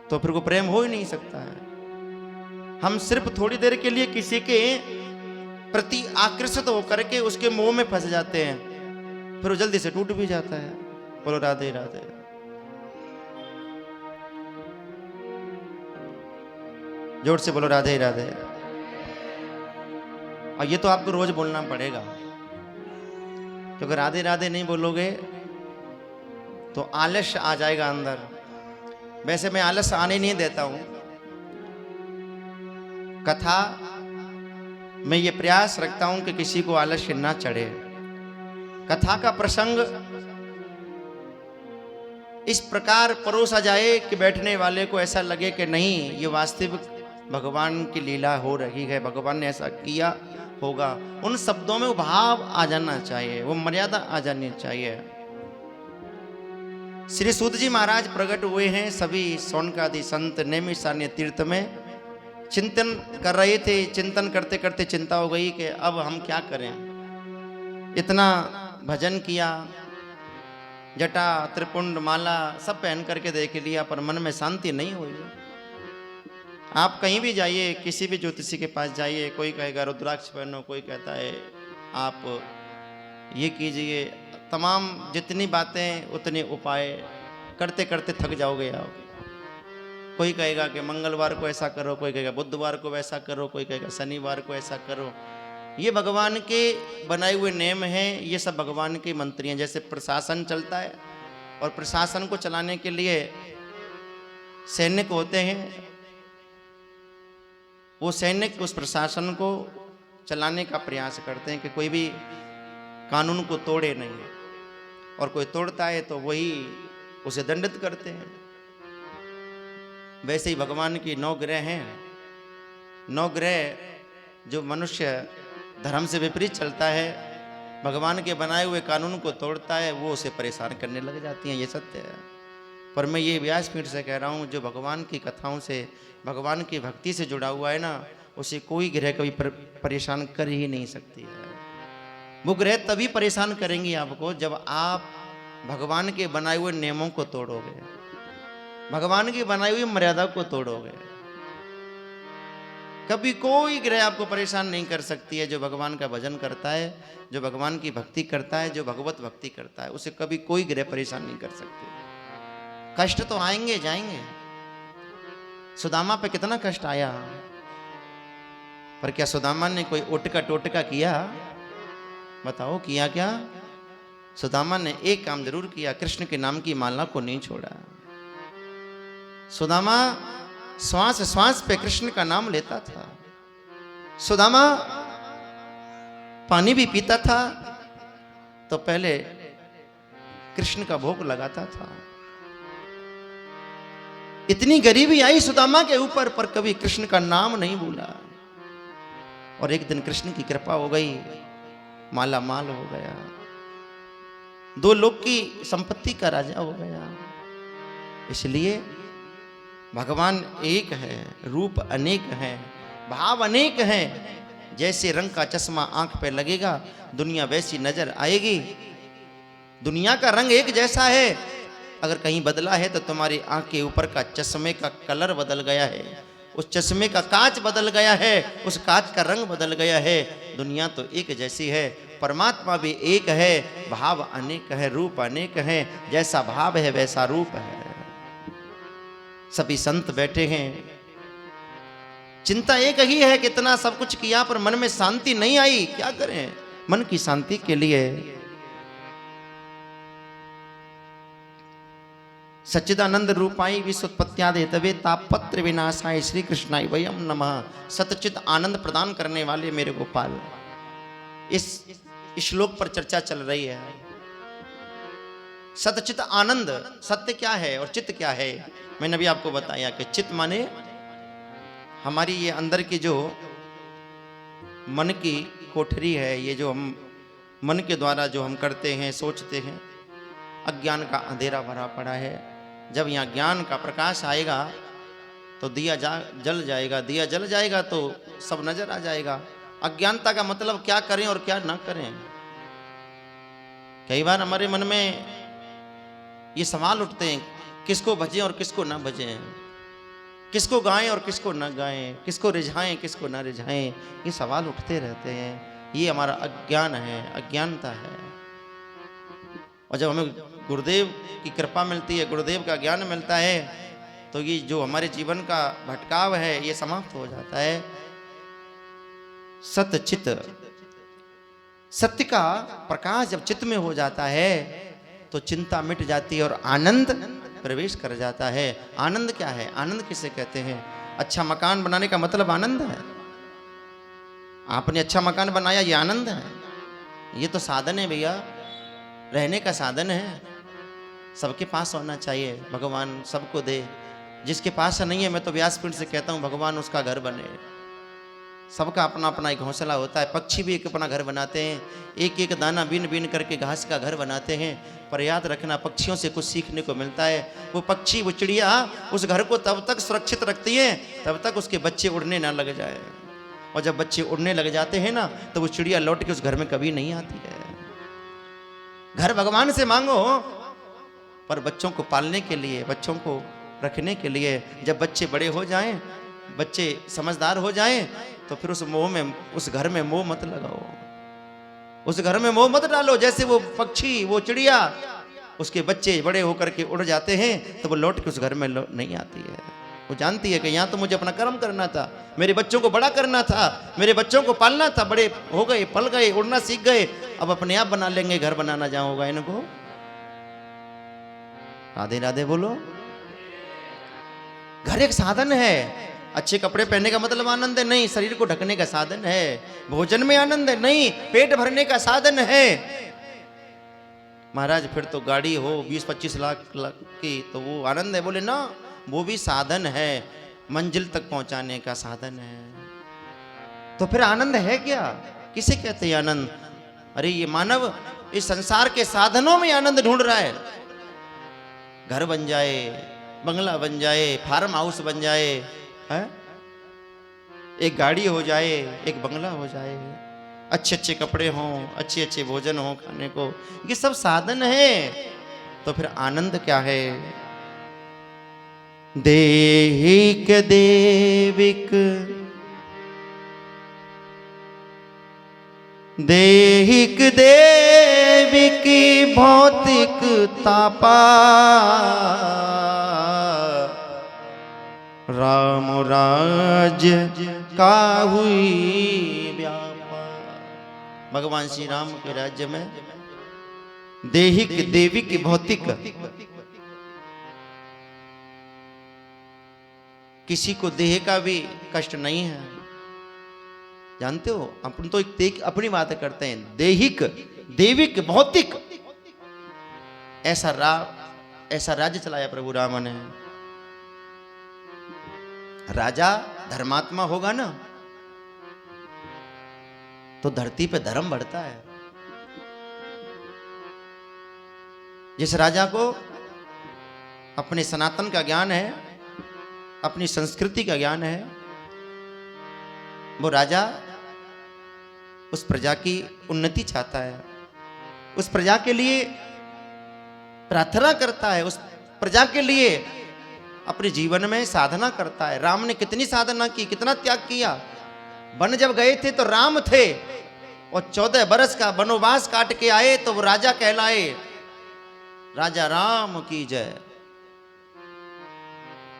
तो फिर वो प्रेम हो ही नहीं सकता है। हम सिर्फ थोड़ी देर के लिए किसी के प्रति आकर्षित होकर के उसके मोह में फंस जाते हैं, फिर वो जल्दी से टूट भी जाता है। बोलो राधे राधे। जोर से बोलो राधे राधे। और ये तो आपको रोज बोलना पड़ेगा, क्योंकि राधे राधे नहीं बोलोगे तो आलस्य आ जाएगा अंदर। वैसे मैं आलस्य आने नहीं देता हूं। कथा में ये प्रयास रखता हूं कि किसी को आलस्य ना चढ़े। कथा का प्रसंग इस प्रकार परोसा जाए कि बैठने वाले को ऐसा लगे कि नहीं, ये वास्तविक भगवान की लीला हो रही है, भगवान ने ऐसा किया होगा। उन शब्दों में वो भाव आ जाना चाहिए, वो मर्यादा आ जानी चाहिए। श्री सूत जी महाराज प्रकट हुए हैं, सभी सौनकादि संत नैमिषारण्य तीर्थ में चिंतन कर रहे थे। चिंतन करते करते चिंता हो गई कि अब हम क्या करें। इतना भजन किया, जटा त्रिपुंड माला सब पहन करके देख लिया, पर मन में शांति नहीं हुई। आप कहीं भी जाइए, किसी भी ज्योतिषी के पास जाइए, कोई कहेगा रुद्राक्ष पहनो, कोई कहता है आप ये कीजिए, तमाम जितनी बातें उतने उपाय करते करते थक जाओगे आप। कोई कहेगा कि मंगलवार को ऐसा करो, कोई कहेगा बुधवार को वैसा करो, कोई कहेगा शनिवार को ऐसा करो। ये भगवान के बनाए हुए नियम हैं, ये सब भगवान के मंत्री हैं। जैसे प्रशासन चलता है और प्रशासन को चलाने के लिए सैनिक होते हैं, वो सैनिक उस प्रशासन को चलाने का प्रयास करते हैं कि कोई भी कानून को तोड़े नहीं। और कोई तोड़ता है तो वही उसे दंडित करते हैं। वैसे ही भगवान की 9 ग्रह हैं। 9 ग्रह जो मनुष्य धर्म से विपरीत चलता है, भगवान के बनाए हुए कानून को तोड़ता है, वो उसे परेशान करने लग जाती हैं। ये सत्य है। पर मैं ये व्यासपीठ से कह रहा हूँ, जो भगवान की कथाओं से, भगवान की भक्ति से जुड़ा हुआ है ना, उसे कोई ग्रह कभी परेशान कर ही नहीं सकती है। वो ग्रह तभी परेशान करेंगी आपको जब आप भगवान के बनाए हुए नियमों को तोड़ोगे, भगवान की बनाई हुई मर्यादा को तोड़ोगे। कभी कोई ग्रह आपको परेशान नहीं कर सकती है। जो भगवान का भजन करता है, जो भगवान की भक्ति करता है, जो भगवत भक्ति करता है, उसे कभी कोई ग्रह परेशान नहीं कर सकते। कष्ट तो आएंगे जाएंगे। सुदामा पे कितना कष्ट आया, पर क्या सुदामा ने कोई उटका टोटका किया? बताओ किया क्या? सुदामा ने एक काम जरूर किया, कृष्ण के नाम की माला को नहीं छोड़ा। सुदामा श्वास श्वास पे कृष्ण का नाम लेता था। सुदामा पानी भी पीता था तो पहले कृष्ण का भोग लगाता था। इतनी गरीबी आई सुदामा के ऊपर, पर कभी कृष्ण का नाम नहीं भूला। और एक दिन कृष्ण की कृपा हो गई, माला माल हो गया, 2 लोक की संपत्ति का राजा हो गया। इसलिए भगवान एक है, रूप अनेक है, भाव अनेक हैं। जैसे रंग का चश्मा आंख पे लगेगा, दुनिया वैसी नजर आएगी। दुनिया का रंग एक जैसा है, अगर कहीं बदला है तो तुम्हारी आंख के ऊपर का चश्मे का कलर बदल गया है, उस चश्मे का कांच बदल गया है, उस कांच का रंग बदल गया है। दुनिया तो एक जैसी है, परमात्मा भी एक है, भाव अनेक है, रूप अनेक है। जैसा भाव है वैसा रूप है। सभी संत बैठे हैं, चिंता एक ही है कि इतना सब कुछ किया पर मन में शांति नहीं आई। क्या करें मन की शांति के लिए? सच्चिदानंद रूपाई विश्वोत्पत्त्यादि तवे तापत्र विनाशाय श्री कृष्णाय वयम नमः। सतचित आनंद प्रदान करने वाले मेरे गोपाल, इस श्लोक पर चर्चा चल रही है। सतचित आनंद, सत्य क्या है और चित्त क्या है? मैंने अभी आपको बताया कि चित्त माने हमारी ये अंदर की जो मन की कोठरी है, ये जो हम मन के द्वारा जो हम करते हैं, सोचते हैं। अज्ञान का अंधेरा भरा पड़ा है। जब यहाँ ज्ञान का प्रकाश आएगा तो दिया जल जाएगा, दिया जल जाएगा तो सब नजर आ जाएगा। अज्ञानता का मतलब क्या करें और क्या ना करें। कई बार हमारे मन में ये सवाल उठते हैं, किसको भजें और किसको ना भजें, किसको गाएं और किसको ना गाएं, किसको रिझाएं किसको ना रिझाएं। ये सवाल उठते रहते हैं। ये हमारा अज्ञान है, अज्ञानता है। और जब हमें गुरुदेव की कृपा मिलती है, गुरुदेव का ज्ञान मिलता है, तो ये जो हमारे जीवन का भटकाव है ये समाप्त हो जाता है। सत्य चित्त, सत्य का प्रकाश जब चित्त में हो जाता है तो चिंता मिट जाती है और आनंद प्रवेश कर जाता है। आनंद क्या है? आनंद किसे कहते हैं? अच्छा मकान बनाने का मतलब आनंद है। आपने अच्छा मकान बनाया, ये आनंद है? ये तो साधन है भैया, रहने का साधन है। सबके पास होना चाहिए, भगवान सबको दे। जिसके पास नहीं है, मैं तो व्यासपीठ से कहता हूँ भगवान उसका घर बने। सबका अपना अपना एक घोंसला होता है। पक्षी भी एक अपना घर बनाते हैं, एक एक दाना बीन बीन करके घास का घर बनाते हैं। पर याद रखना, पक्षियों से कुछ सीखने को मिलता है। वो पक्षी, वो चिड़िया उस घर को तब तक सुरक्षित रखती है तब तक उसके बच्चे उड़ने ना लग जाए। और जब बच्चे उड़ने लग जाते हैं ना, तो वो चिड़िया लौट के उस घर में कभी नहीं आती है। घर भगवान से मांगो, पर बच्चों को पालने के लिए, बच्चों को रखने के लिए। जब बच्चे बड़े हो जाएं, बच्चे समझदार हो जाएं, तो फिर उस मोह में, उस घर में मोह मत लगाओ, उस घर में मोह मत डालो। जैसे वो पक्षी, वो चिड़िया, उसके बच्चे बड़े होकर के उड़ जाते हैं तो वो लौट के उस घर में नहीं आती है। वो जानती है कि यहाँ तो मुझे अपना कर्म करना था, मेरे बच्चों को बड़ा करना था, मेरे बच्चों को पालना था। बड़े हो गए, पल गए, उड़ना सीख गए, अब अपने आप बना लेंगे, घर बनाना जहाँ होगा इनको। राधे राधे बोलो। घर एक साधन है। अच्छे कपड़े पहनने का मतलब आनंद है? नहीं। शरीर को ढकने का साधन है। भोजन में आनंद है? नहीं। पेट भरने का साधन है। महाराज फिर तो गाड़ी हो 20-25 लाख की तो वो आनंद है। बोले ना, वो भी साधन है, मंजिल तक पहुंचाने का साधन है। तो फिर आनंद है क्या? किसे कहते हैं आनंद? अरे ये मानव इस संसार के साधनों में आनंद ढूंढ रहा है। घर बन जाए, बंगला बन जाए, फार्म हाउस बन जाए, है? एक गाड़ी हो जाए, एक बंगला हो जाए, अच्छे अच्छे कपड़े हों, अच्छे अच्छे भोजन हो खाने को, ये सब साधन है। तो फिर आनंद क्या है? देहिक देविक देहिक देविक भौतिक तापा, राम राज का हुई व्यापा। भगवान श्री राम के राज्य में देहिक देविक भौतिक, किसी को देह का भी कष्ट नहीं है। जानते हो, अपन तो एक अपनी बातें करते हैं, देहिक देविक भौतिक, ऐसा राज्य चलाया प्रभु राम ने। राजा धर्मात्मा होगा ना तो धरती पे धर्म बढ़ता है। जिस राजा को अपने सनातन का ज्ञान है, अपनी संस्कृति का ज्ञान है, वो राजा उस प्रजा की उन्नति चाहता है, उस प्रजा के लिए प्रार्थना करता है, उस प्रजा के लिए अपने जीवन में साधना करता है। राम ने कितनी साधना की, कितना त्याग किया। वन जब गए थे तो राम थे, और 14 बरस का वनवास काट के आए तो वो राजा कहलाए। राजा राम की जय।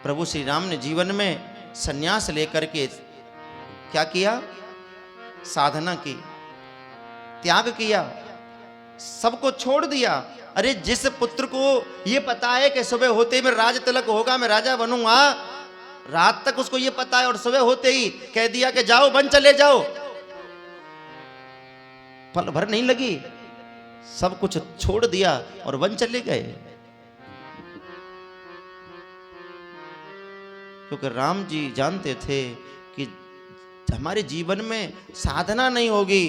प्रभु श्री राम ने जीवन में संन्यास लेकर के क्या किया? साधना की, त्याग किया, सबको छोड़ दिया। अरे जिस पुत्र को ये पता है कि सुबह होते ही मेरा राज तिलक होगा, मैं राजा बनूंगा, रात तक उसको ये पता है और सुबह होते ही कह दिया कि जाओ वन चले जाओ, पल भर नहीं लगी, सब कुछ छोड़ दिया और वन चले गए। क्योंकि राम जी जानते थे कि हमारे जीवन में साधना नहीं होगी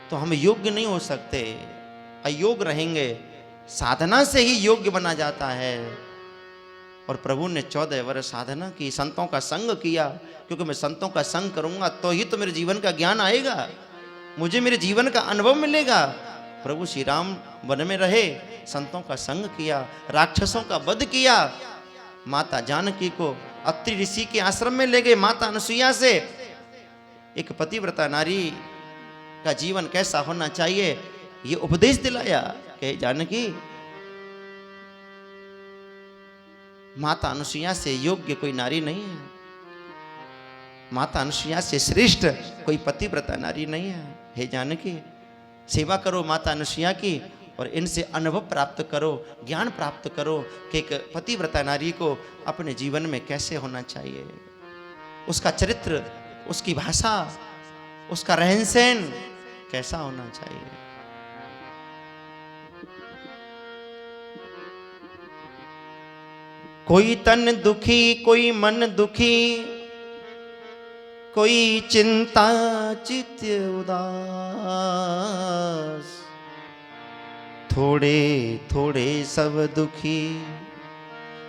तो हम योग्य नहीं हो सकते, अयोग्य रहेंगे। साधना से ही योग्य बना जाता है। और प्रभु ने 14 वर्ष साधना की, संतों का संग किया, क्योंकि मैं संतों का संग करूंगा तो ही तो मेरे जीवन का ज्ञान आएगा, मुझे मेरे जीवन का अनुभव मिलेगा। प्रभु श्री राम वन में रहे, संतों का संग किया, राक्षसों का वध किया, माता जानकी को अत्रि ऋषि के आश्रम में ले गए। माता अनुसुईया से एक पतिव्रता नारी का जीवन कैसा होना चाहिए ये उपदेश दिलाया कि जानकी, माता अनुसुईया से योग्य कोई नारी नहीं है, माता अनुसुईया से श्रेष्ठ कोई पतिव्रता नारी नहीं है। हे जानकी, सेवा करो माता अनुसुईया की और इनसे अनुभव प्राप्त करो, ज्ञान प्राप्त करो कि एक पतिव्रता नारी को अपने जीवन में कैसे होना चाहिए, उसका चरित्र, उसकी भाषा, उसका रहन सहन कैसा होना चाहिए। कोई तन दुखी, कोई मन दुखी, कोई चिंता चित्त उदास, थोड़े थोड़े सब दुखी,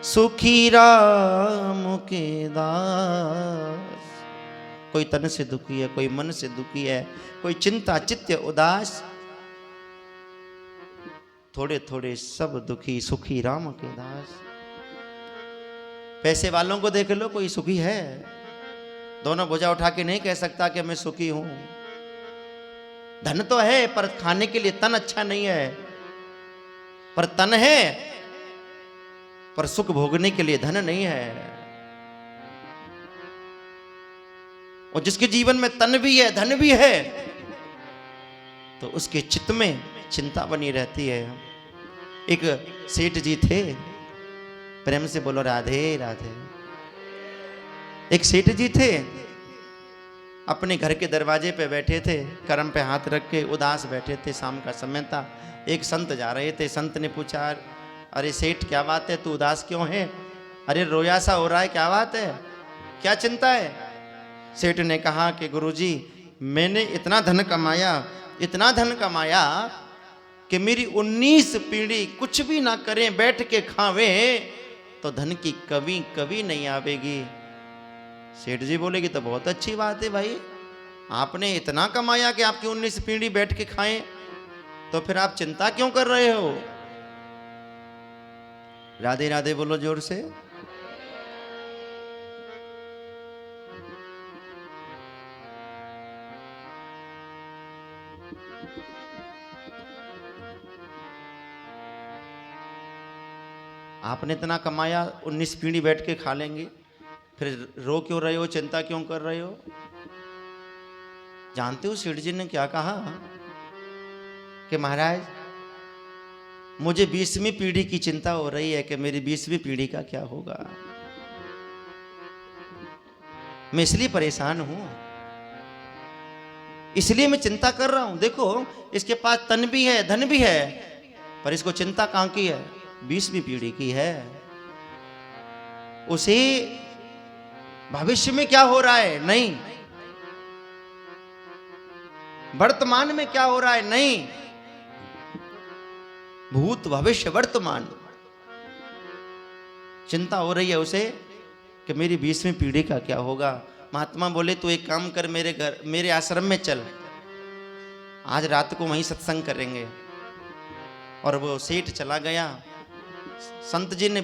सुखी राम के दास। कोई तन से दुखी है, कोई मन से दुखी है, कोई चिंता चित्त उदास, थोड़े थोड़े सब दुखी, सुखी राम के दास। पैसे वालों को देख लो, कोई सुखी है, दोनों भुजा उठा के नहीं कह सकता कि मैं सुखी हूं। धन तो है पर खाने के लिए तन अच्छा नहीं है, पर तन है पर सुख भोगने के लिए धन नहीं है। और जिसके जीवन में तन भी है धन भी है तो उसके चित्त में चिंता बनी रहती है। एक सेठ जी थे, प्रेम से बोलो राधे राधे। एक सेठ जी थे, अपने घर के दरवाजे पे बैठे थे, कर्म पे हाथ रख के उदास बैठे थे। शाम का समय था। एक संत जा रहे थे। संत ने पूछा, अरे सेठ क्या बात है, तू उदास क्यों है? अरे रोया सा हो रहा है, क्या बात है, क्या चिंता है? सेठ ने कहा कि गुरुजी, मैंने इतना धन कमाया, इतना धन कमाया कि मेरी 19 पीढ़ी कुछ भी ना करें, बैठ के खावें, तो धन की कभी कभी नहीं आवेगी। सेठ जी बोले कि तो बहुत अच्छी बात है भाई, आपने इतना कमाया कि आपकी 19 पीढ़ी बैठ के खाएं, तो फिर आप चिंता क्यों कर रहे हो? राधे राधे बोलो जोर से। आपने इतना कमाया, 19 पीढ़ी बैठ के खा लेंगे, फिर रो क्यों रहे हो, चिंता क्यों कर रहे हो? जानते हो सेठ जी ने क्या कहा कि महाराज मुझे 20वीं पीढ़ी की चिंता हो रही है कि मेरी 20वीं पीढ़ी का क्या होगा। मैं इसलिए परेशान हूं, इसलिए मैं चिंता कर रहा हूं। देखो इसके पास तन भी है, धन भी है, पर इसको चिंता कहां की है? 20वीं पीढ़ी की है। उसे भविष्य में क्या हो रहा है नहीं, वर्तमान में क्या हो रहा है नहीं, भूत भविष्य वर्तमान चिंता हो रही है उसे कि मेरी 20वीं पीढ़ी का क्या होगा। महात्मा बोले तू एक काम कर, मेरे घर, मेरे आश्रम में चल, आज रात को वहीं सत्संग करेंगे। और वो सेठ चला गया। संत जी ने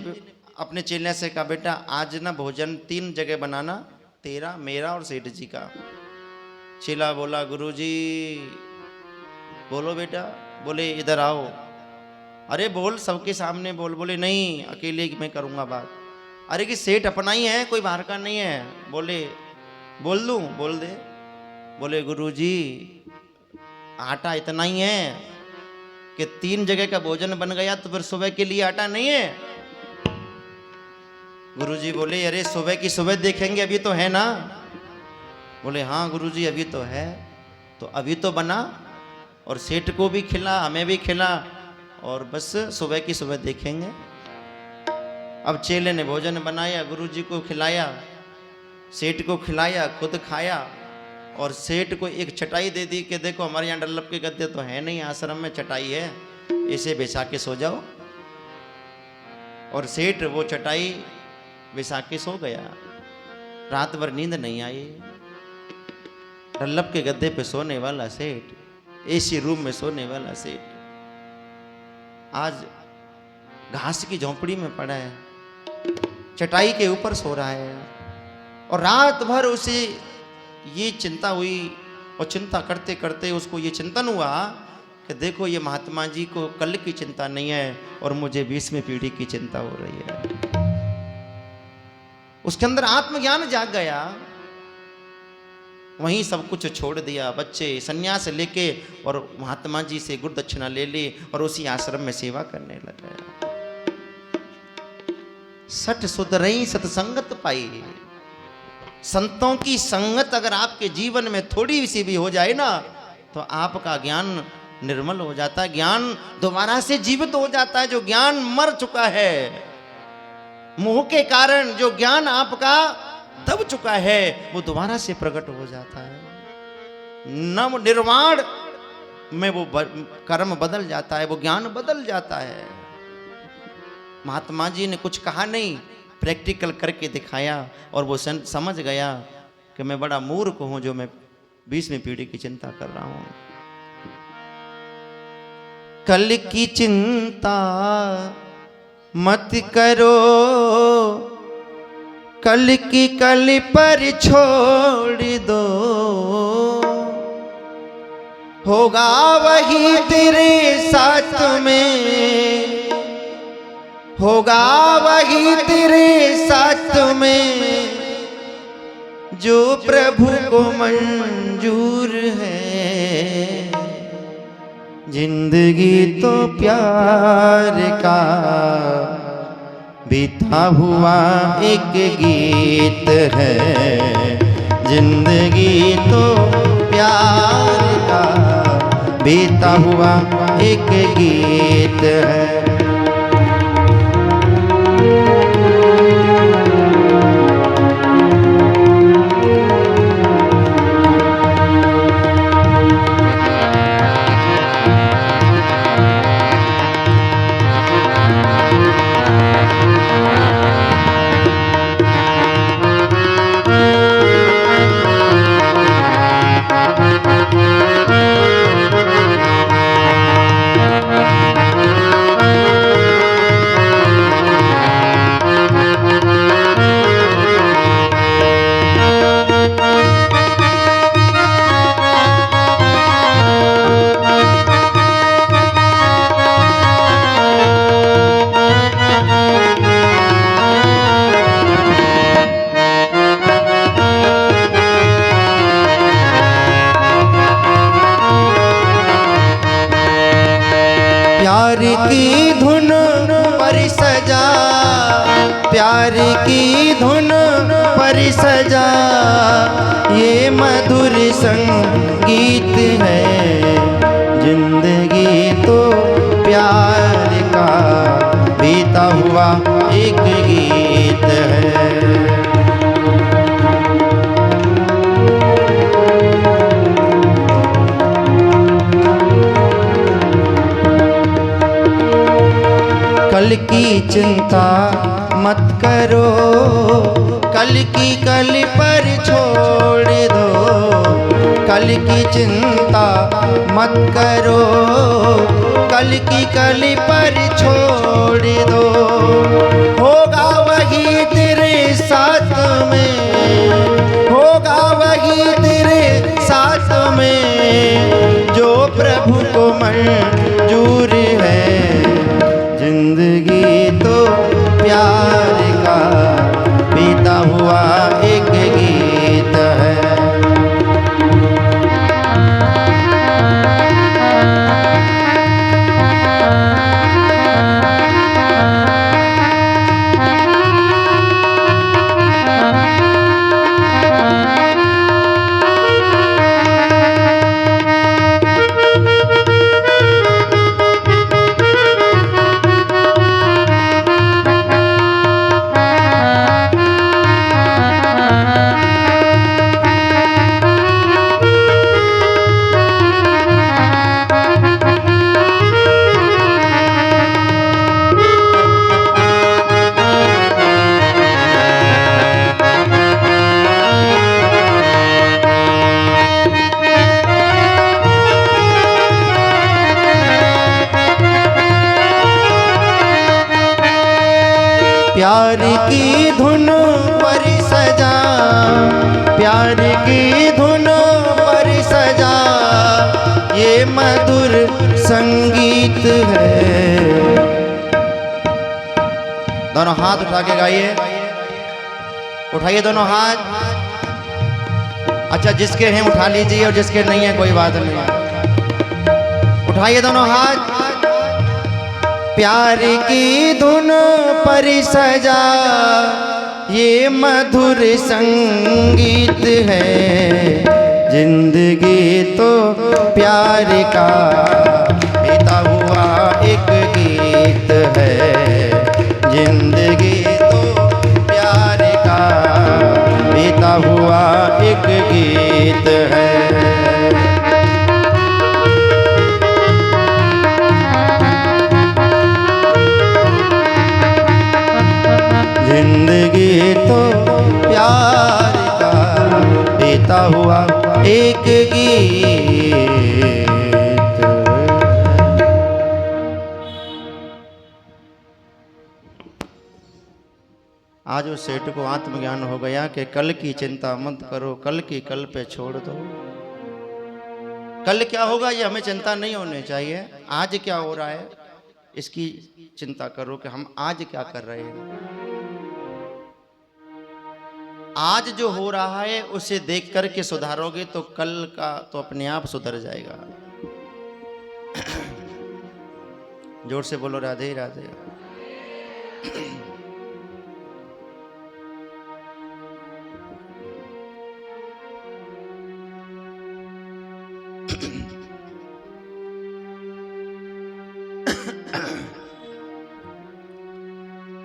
अपने चेले से कहा, बेटा आज ना भोजन 3 जगह बनाना, तेरा, मेरा और सेठ जी का। चेला बोला, गुरुजी बोलो बेटा। बोले इधर आओ। अरे बोल, सबके सामने बोल। बोले नहीं, अकेले मैं करूंगा बात। अरे कि सेठ अपना ही है, कोई बाहर का नहीं है। बोले बोल दूं? बोल दे। बोले गुरुजी आटा इतना ही है कि 3 जगह का भोजन बन गया, तो फिर सुबह के लिए आटा नहीं है? गुरुजी बोले अरे सुबह की सुबह देखेंगे, अभी तो है ना। बोले हाँ गुरुजी अभी तो है। तो अभी तो बना और सेठ को भी खिला, हमें भी खिला, और बस सुबह की सुबह देखेंगे। अब चेले ने भोजन बनाया, गुरुजी को खिलाया, सेठ को खिलाया, खुद खाया, और सेठ को एक चटाई दे दी कि देखो हमारे यहाँ डल्लभ के गद्दे तो है नहीं, आश्रम में चटाई है, इसे बिछा के सो जाओ। और सेठ वो चटाई बिछा के सो गया। रात भर नींद नहीं आई। डल्लभ के गद्दे पे सोने वाला सेठ, एसी रूम में सोने वाला सेठ, आज घास की झोंपड़ी में पड़ा है, चटाई के ऊपर सो रहा है। और रात भर उसे ये चिंता हुई, और चिंता करते करते उसको ये चिंतन हुआ कि देखो ये महात्मा जी को कल की चिंता नहीं है, और मुझे 20वीं पीढ़ी की चिंता हो रही है। उसके अंदर आत्मज्ञान जाग गया। वहीं सब कुछ छोड़ दिया, बच्चे सन्यास लेके और महात्मा जी से गुरदक्षिणा ले ली, और उसी आश्रम में सेवा करने लगा। सठ सुधरई सत्संगत पाई। संतों की संगत अगर आपके जीवन में थोड़ी सी भी हो जाए ना, तो आपका ज्ञान निर्मल हो जाता है, ज्ञान दोबारा से जीवित हो जाता है। जो ज्ञान मर चुका है मोह के कारण, जो ज्ञान आपका दब चुका है, वो दोबारा से प्रकट हो जाता है। नव निर्वाण में वो कर्म बदल जाता है, वो ज्ञान बदल जाता है। महात्मा जी ने कुछ कहा नहीं, प्रैक्टिकल करके दिखाया, और वो समझ गया कि मैं बड़ा मूर्ख हूं जो मैं 20वीं पीढ़ी की चिंता कर रहा हूं। कल की चिंता मत करो, कल की कल पर छोड़ दो, होगा वही तेरे साथ में, होगा वही तेरे साथ में जो प्रभु को मंजूर है। जिंदगी तो प्यार का बीता हुआ एक गीत है, जिंदगी तो प्यार का बीता हुआ एक गीत है। प्यार की धुन पर सजा, प्यार की धुन पर सजा, ये मधुर संगीत है। जिंदगी तो प्यार का बीता हुआ एक गीत है। कल की चिंता मत करो, कल की कल पर छोड़ दो। कल की चिंता मत करो, कल की कल पर छोड़ दो। होगा वही तेरे साथ में, होगा वही तेरे साथ में, जो प्रभु को मंजूर है। जिंदगी तो प्यार का बीता हुआ एक गीत है। प्यार की धुन पर सजा, प्यार की धुन पर सजा, ये मधुर संगीत है। दोनों हाथ उठा के गाइए, उठाइए दोनों हाथ। अच्छा, जिसके हैं उठा लीजिए और जिसके नहीं है कोई बात नहीं। उठाइए दोनों हाथ। प्यार की धुन पर सजा, ये मधुर संगीत है। जिंदगी तो प्यार का बीता हुआ एक गीत है। जिंदगी तो प्यार का बीता हुआ एक गीत है। जिंदगी तो प्यार का बीता हुआ एक गीत। आज उस सेठ को आत्मज्ञान हो गया कि कल की चिंता मत करो, कल की कल पे छोड़ दो। कल क्या होगा ये हमें चिंता नहीं होनी चाहिए। आज क्या हो रहा है इसकी चिंता करो कि हम आज क्या कर रहे हैं। आज जो हो रहा है उसे देख करके सुधारोगे तो कल का तो अपने आप सुधर जाएगा। जोर से बोलो राधे राधे।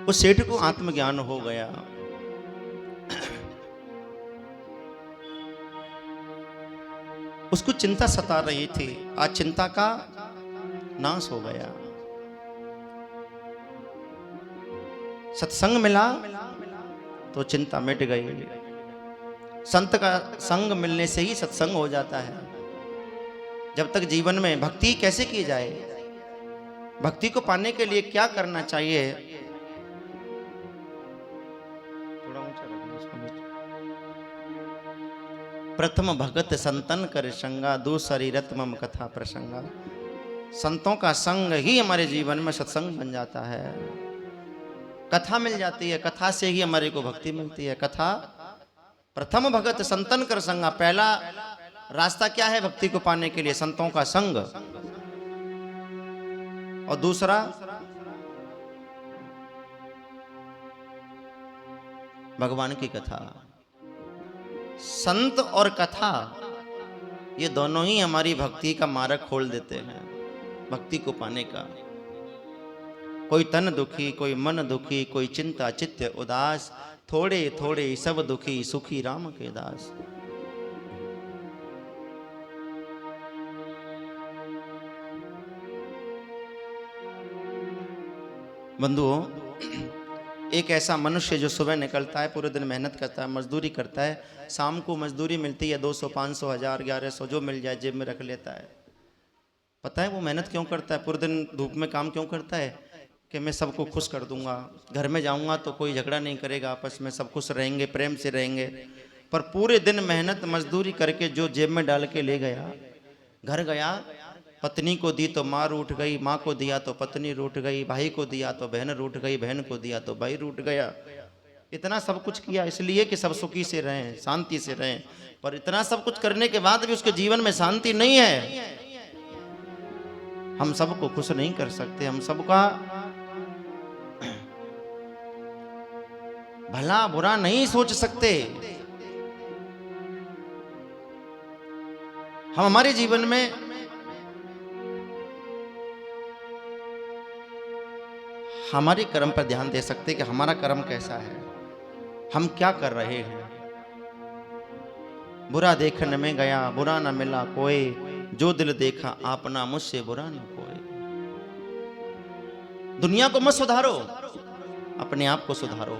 उस सेठ को आत्मज्ञान हो गया। उसको चिंता सता रही थी, आज चिंता का नाश हो गया। सत्संग मिला तो चिंता मिट गई। संत का संग मिलने से ही सत्संग हो जाता है। जब तक जीवन में भक्ति कैसे की जाए, भक्ति को पाने के लिए क्या करना चाहिए, थोड़ा ऊंचा रखना। प्रथम भगत संतन कर संगा, दूसरी रत्मम कथा प्रसंगा। संतों का संग ही हमारे जीवन में सत्संग बन जाता है। कथा मिल जाती है, कथा से ही हमारे को भक्ति मिलती है। कथा प्रथम भगत संतन कर संगा, पहला रास्ता क्या है भक्ति को पाने के लिए? संतों का संग। और दूसरा भगवान की कथा। संत और कथा ये दोनों ही हमारी भक्ति का मार्ग खोल देते हैं, भक्ति को पाने का। कोई तन दुखी, कोई मन दुखी, कोई चिंता चित्त उदास, थोड़े थोड़े सब दुखी, सुखी राम के दास। बंधुओं, एक ऐसा मनुष्य जो सुबह निकलता है, पूरे दिन मेहनत करता है, मजदूरी करता है, शाम को मजदूरी मिलती है 200, 500, 1000, 1100 जो मिल जाए जेब में रख लेता है। पता है वो मेहनत क्यों करता है, पूरे दिन धूप में काम क्यों करता है? कि मैं सबको खुश कर दूंगा, घर में जाऊंगा तो कोई झगड़ा नहीं करेगा, आपस में सब खुश रहेंगे, प्रेम से रहेंगे। पर पूरे दिन मेहनत मजदूरी करके जो जेब में डाल के ले गया, घर गया, पत्नी को दी तो माँ रूठ गई, माँ को दिया तो पत्नी रूठ गई, भाई को दिया तो बहन रूठ गई, बहन को दिया तो भाई रूठ गया। इतना सब कुछ किया इसलिए कि सब सुखी से रहें, शांति से रहें। पर इतना सब कुछ करने के बाद भी उसके जीवन में शांति नहीं है। हम सबको खुश नहीं कर सकते, हम सबका भला बुरा नहीं सोच सकते। हम हमारे जीवन में हमारे कर्म पर ध्यान दे सकते कि हमारा कर्म कैसा है, हम क्या कर रहे हैं। बुरा देखने में गया, बुरा न मिला कोई, जो दिल देखा आपना मुझसे बुरा न कोई। दुनिया को मत सुधारो, अपने आप को सुधारो।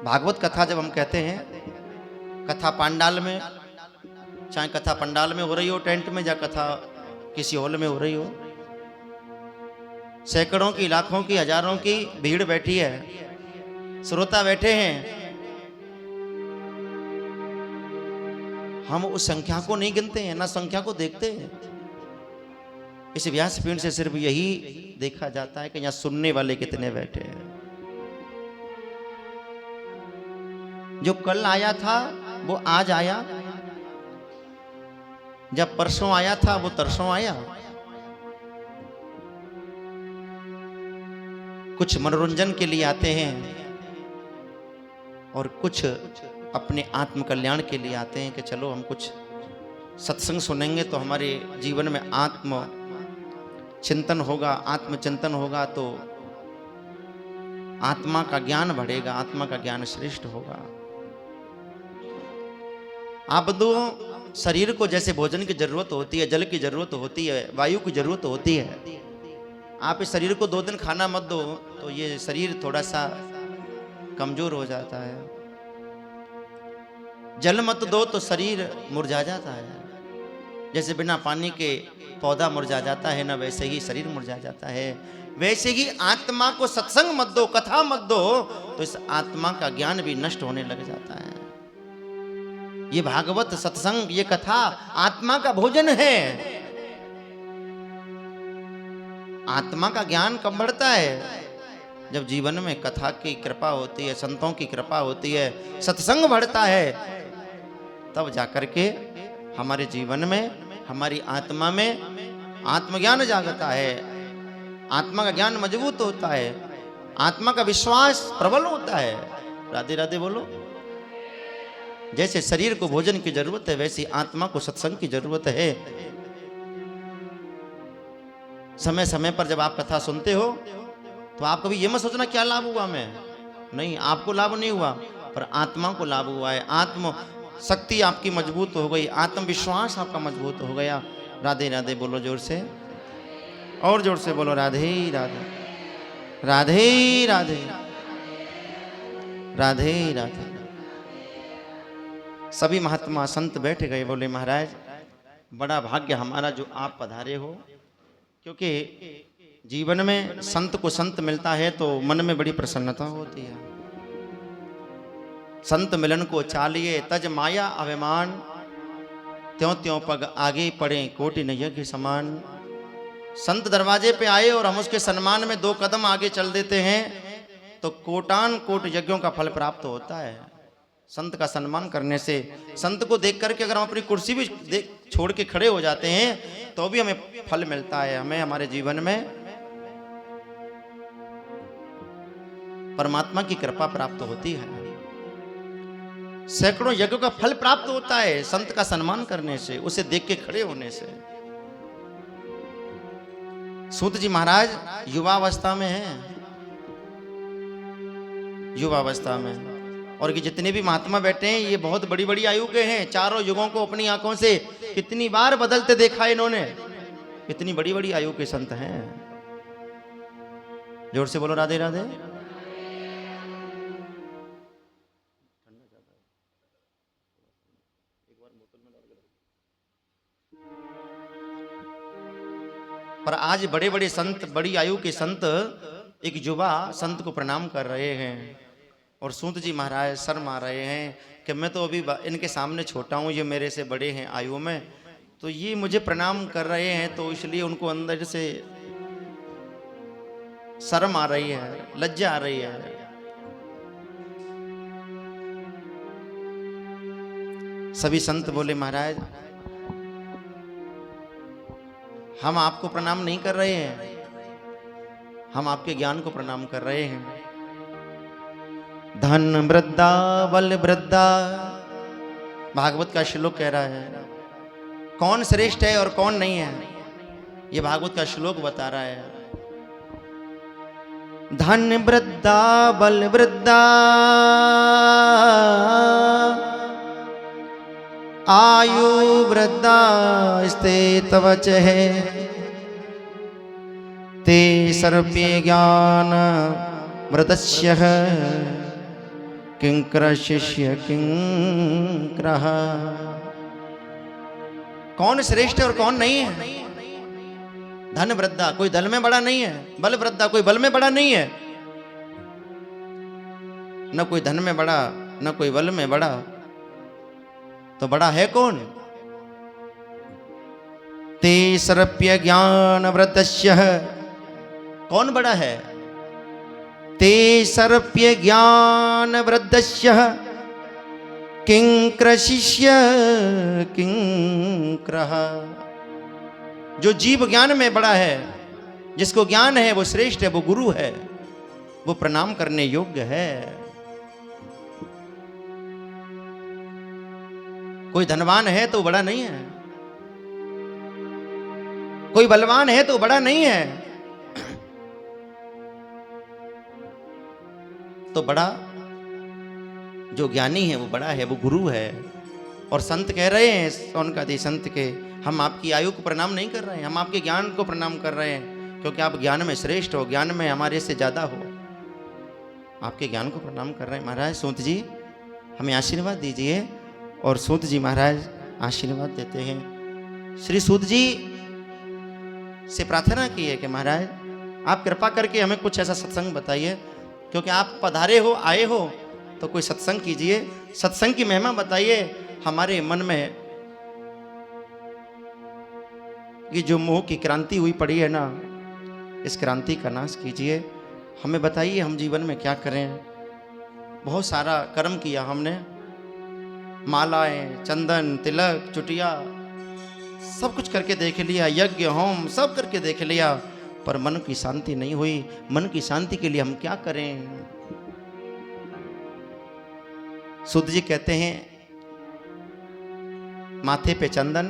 भागवत कथा जब हम कहते हैं, कथा पंडाल में, चाहे कथा पंडाल में हो रही हो, टेंट में, या कथा किसी हॉल में हो रही हो, सैकड़ों की, लाखों की, हजारों की भीड़ बैठी है, श्रोता बैठे हैं। हम उस संख्या को नहीं गिनते हैं, ना संख्या को देखते हैं। इस व्यासपीठ से सिर्फ यही देखा जाता है कि यहां सुनने वाले कितने बैठे हैं। जो कल आया था वो आज आया, जब परसों आया था वो तरसों आया। कुछ मनोरंजन के लिए आते हैं और कुछ अपने आत्म कल्याण के लिए आते हैं कि चलो हम कुछ सत्संग सुनेंगे तो हमारे जीवन में आत्म चिंतन होगा, आत्मचिंतन होगा तो आत्मा का ज्ञान बढ़ेगा, आत्मा का ज्ञान श्रेष्ठ होगा। आप दो शरीर को जैसे भोजन की जरूरत होती है, जल की जरूरत होती है, वायु की जरूरत होती है। आप इस शरीर को 2 दिन खाना मत दो तो ये शरीर थोड़ा सा कमजोर हो जाता है। जल मत दो तो शरीर मुरझा जाता है। जैसे बिना पानी के पौधा मुरझा जाता है ना, वैसे ही शरीर मुरझा जाता है। वैसे ही आत्मा को सत्संग मत दो, कथा मत दो तो इस आत्मा का ज्ञान भी नष्ट होने लग जाता है। ये भागवत सत्संग, ये कथा आत्मा का भोजन है। आत्मा का ज्ञान कब बढ़ता है? जब जीवन में कथा की कृपा होती है, संतों की कृपा होती है, सत्संग बढ़ता है, तब जाकर के हमारे जीवन में, हमारी आत्मा में आत्मज्ञान जागता है, आत्मा का ज्ञान मजबूत होता है, आत्मा का विश्वास प्रबल होता है। राधे राधे बोलो। जैसे शरीर को भोजन की जरूरत है, वैसी आत्मा को सत्संग की जरूरत है। समय समय पर जब आप कथा सुनते हो तो आप कभी ये मत सोचना क्या लाभ हुआ हमें, नहीं, आपको लाभ नहीं हुआ, पर आत्मा को लाभ हुआ है। आत्म शक्ति आपकी मजबूत हो गई, आत्मविश्वास आपका मजबूत हो गया। राधे राधे बोलो जोर से, और जोर से बोलो राधे राधे, राधे राधे, राधे राधे। सभी महात्मा संत बैठ गए, बोले महाराज बड़ा भाग्य हमारा जो आप पधारे हो, क्योंकि जीवन में संत को संत मिलता है तो मन में बड़ी प्रसन्नता होती है। संत मिलन को चालिए तज माया अभिमान, त्यों त्यों पग आगे पड़े कोटि नैया के समान। संत दरवाजे पे आए और हम उसके सम्मान में 2 कदम आगे चल देते हैं तो कोटान कोट यज्ञों का फल प्राप्त होता है। संत का सम्मान करने से, संत को देख करके अगर हम अपनी कुर्सी भी छोड़ के खड़े हो जाते हैं तो भी हमें फल मिलता है, हमें हमारे जीवन में परमात्मा की कृपा प्राप्त होती है। सैकड़ों यज्ञों का फल प्राप्त होता है संत का सम्मान करने से, उसे देख के खड़े होने से। सूत जी महाराज युवावस्था में हैं, युवावस्था में, और कि जितने भी महात्मा बैठे हैं ये बहुत बड़ी बड़ी आयु के हैं। चारों युगों को अपनी आंखों से कितनी बार बदलते देखा इन्होंने, कितनी बड़ी बड़ी आयु के संत हैं। जोर से बोलो राधे राधे। पर आज बड़े बड़े संत, बड़ी आयु के संत एक युवा संत को प्रणाम कर रहे हैं और सूत जी महाराज शर्मा रहे हैं कि मैं तो अभी इनके सामने छोटा हूँ, ये मेरे से बड़े हैं आयु में, तो ये मुझे प्रणाम कर रहे हैं, तो इसलिए उनको अंदर से शर्म आ रही है, लज्जा आ रही है। सभी संत बोले महाराज हम आपको प्रणाम नहीं कर रहे हैं, हम आपके ज्ञान को प्रणाम कर रहे हैं। धन वृद्धा बल वृद्धा, भागवत का श्लोक कह रहा है। कौन श्रेष्ठ है और कौन नहीं है ये भागवत का श्लोक बता रहा है। धन वृद्धा बल वृद्धा आयु वृद्धा स्थितवच है, ते सर्वे ज्ञान मृतस्य किंकर शिष्य किंकर। कौन श्रेष्ठ है और कौन नहीं है। धन वृद्धा, कोई धन में बड़ा नहीं है, बल वृद्धा, कोई बल में बड़ा नहीं है, न कोई धन में बड़ा न कोई बल में बड़ा, तो बड़ा है कौन। ते सर्प्य ज्ञान वृद्धस्य, कौन बड़ा है। ते सर्प्य ज्ञान वृद्धस्य किंकर शिष्य किंकर। जो जीव ज्ञान में बड़ा है, जिसको ज्ञान है वो श्रेष्ठ है, वो गुरु है, वो प्रणाम करने योग्य है। कोई धनवान है तो बड़ा नहीं है, कोई बलवान है तो बड़ा नहीं है, तो बड़ा जो ज्ञानी है वो बड़ा है, वो गुरु है। और संत कह रहे हैं, सोनकादि संत के, हम आपकी आयु को प्रणाम नहीं कर रहे हैं, हम आपके ज्ञान को प्रणाम कर रहे हैं, क्योंकि आप ज्ञान में श्रेष्ठ हो, ज्ञान में हमारे से ज्यादा हो, आपके ज्ञान को प्रणाम कर रहे हैं। महाराज सूत जी हमें आशीर्वाद दीजिए। और सूत जी महाराज आशीर्वाद देते हैं। श्री सूत जी से प्रार्थना की है कि महाराज आप कृपा करके हमें कुछ ऐसा सत्संग बताइए, क्योंकि आप पधारे हो, आए हो, तो कोई सत्संग कीजिए, सत्संग की महिमा बताइए। हमारे मन में ये जो मोह की क्रांति हुई पड़ी है ना, इस क्रांति का नाश कीजिए। हमें बताइए हम जीवन में क्या करें। बहुत सारा कर्म किया हमने, मालाएं, चंदन, तिलक, चुटिया, सब कुछ करके देख लिया, यज्ञ होम सब करके देख लिया, पर मन की शांति नहीं हुई। मन की शांति के लिए हम क्या करें। सूत जी कहते हैं माथे पे चंदन,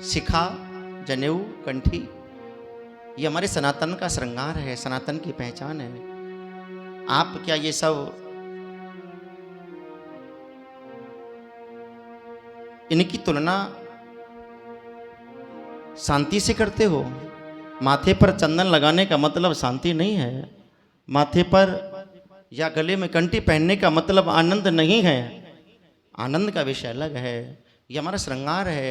शिखा, जनेऊ, कंठी, ये हमारे सनातन का श्रृंगार है, सनातन की पहचान है। आप क्या ये सब इनकी तुलना शांति से करते हो? माथे पर चंदन लगाने का मतलब शांति नहीं है। माथे पर या गले में कंठी पहनने का मतलब आनंद नहीं है। आनंद का विषय अलग है। ये हमारा श्रृंगार है।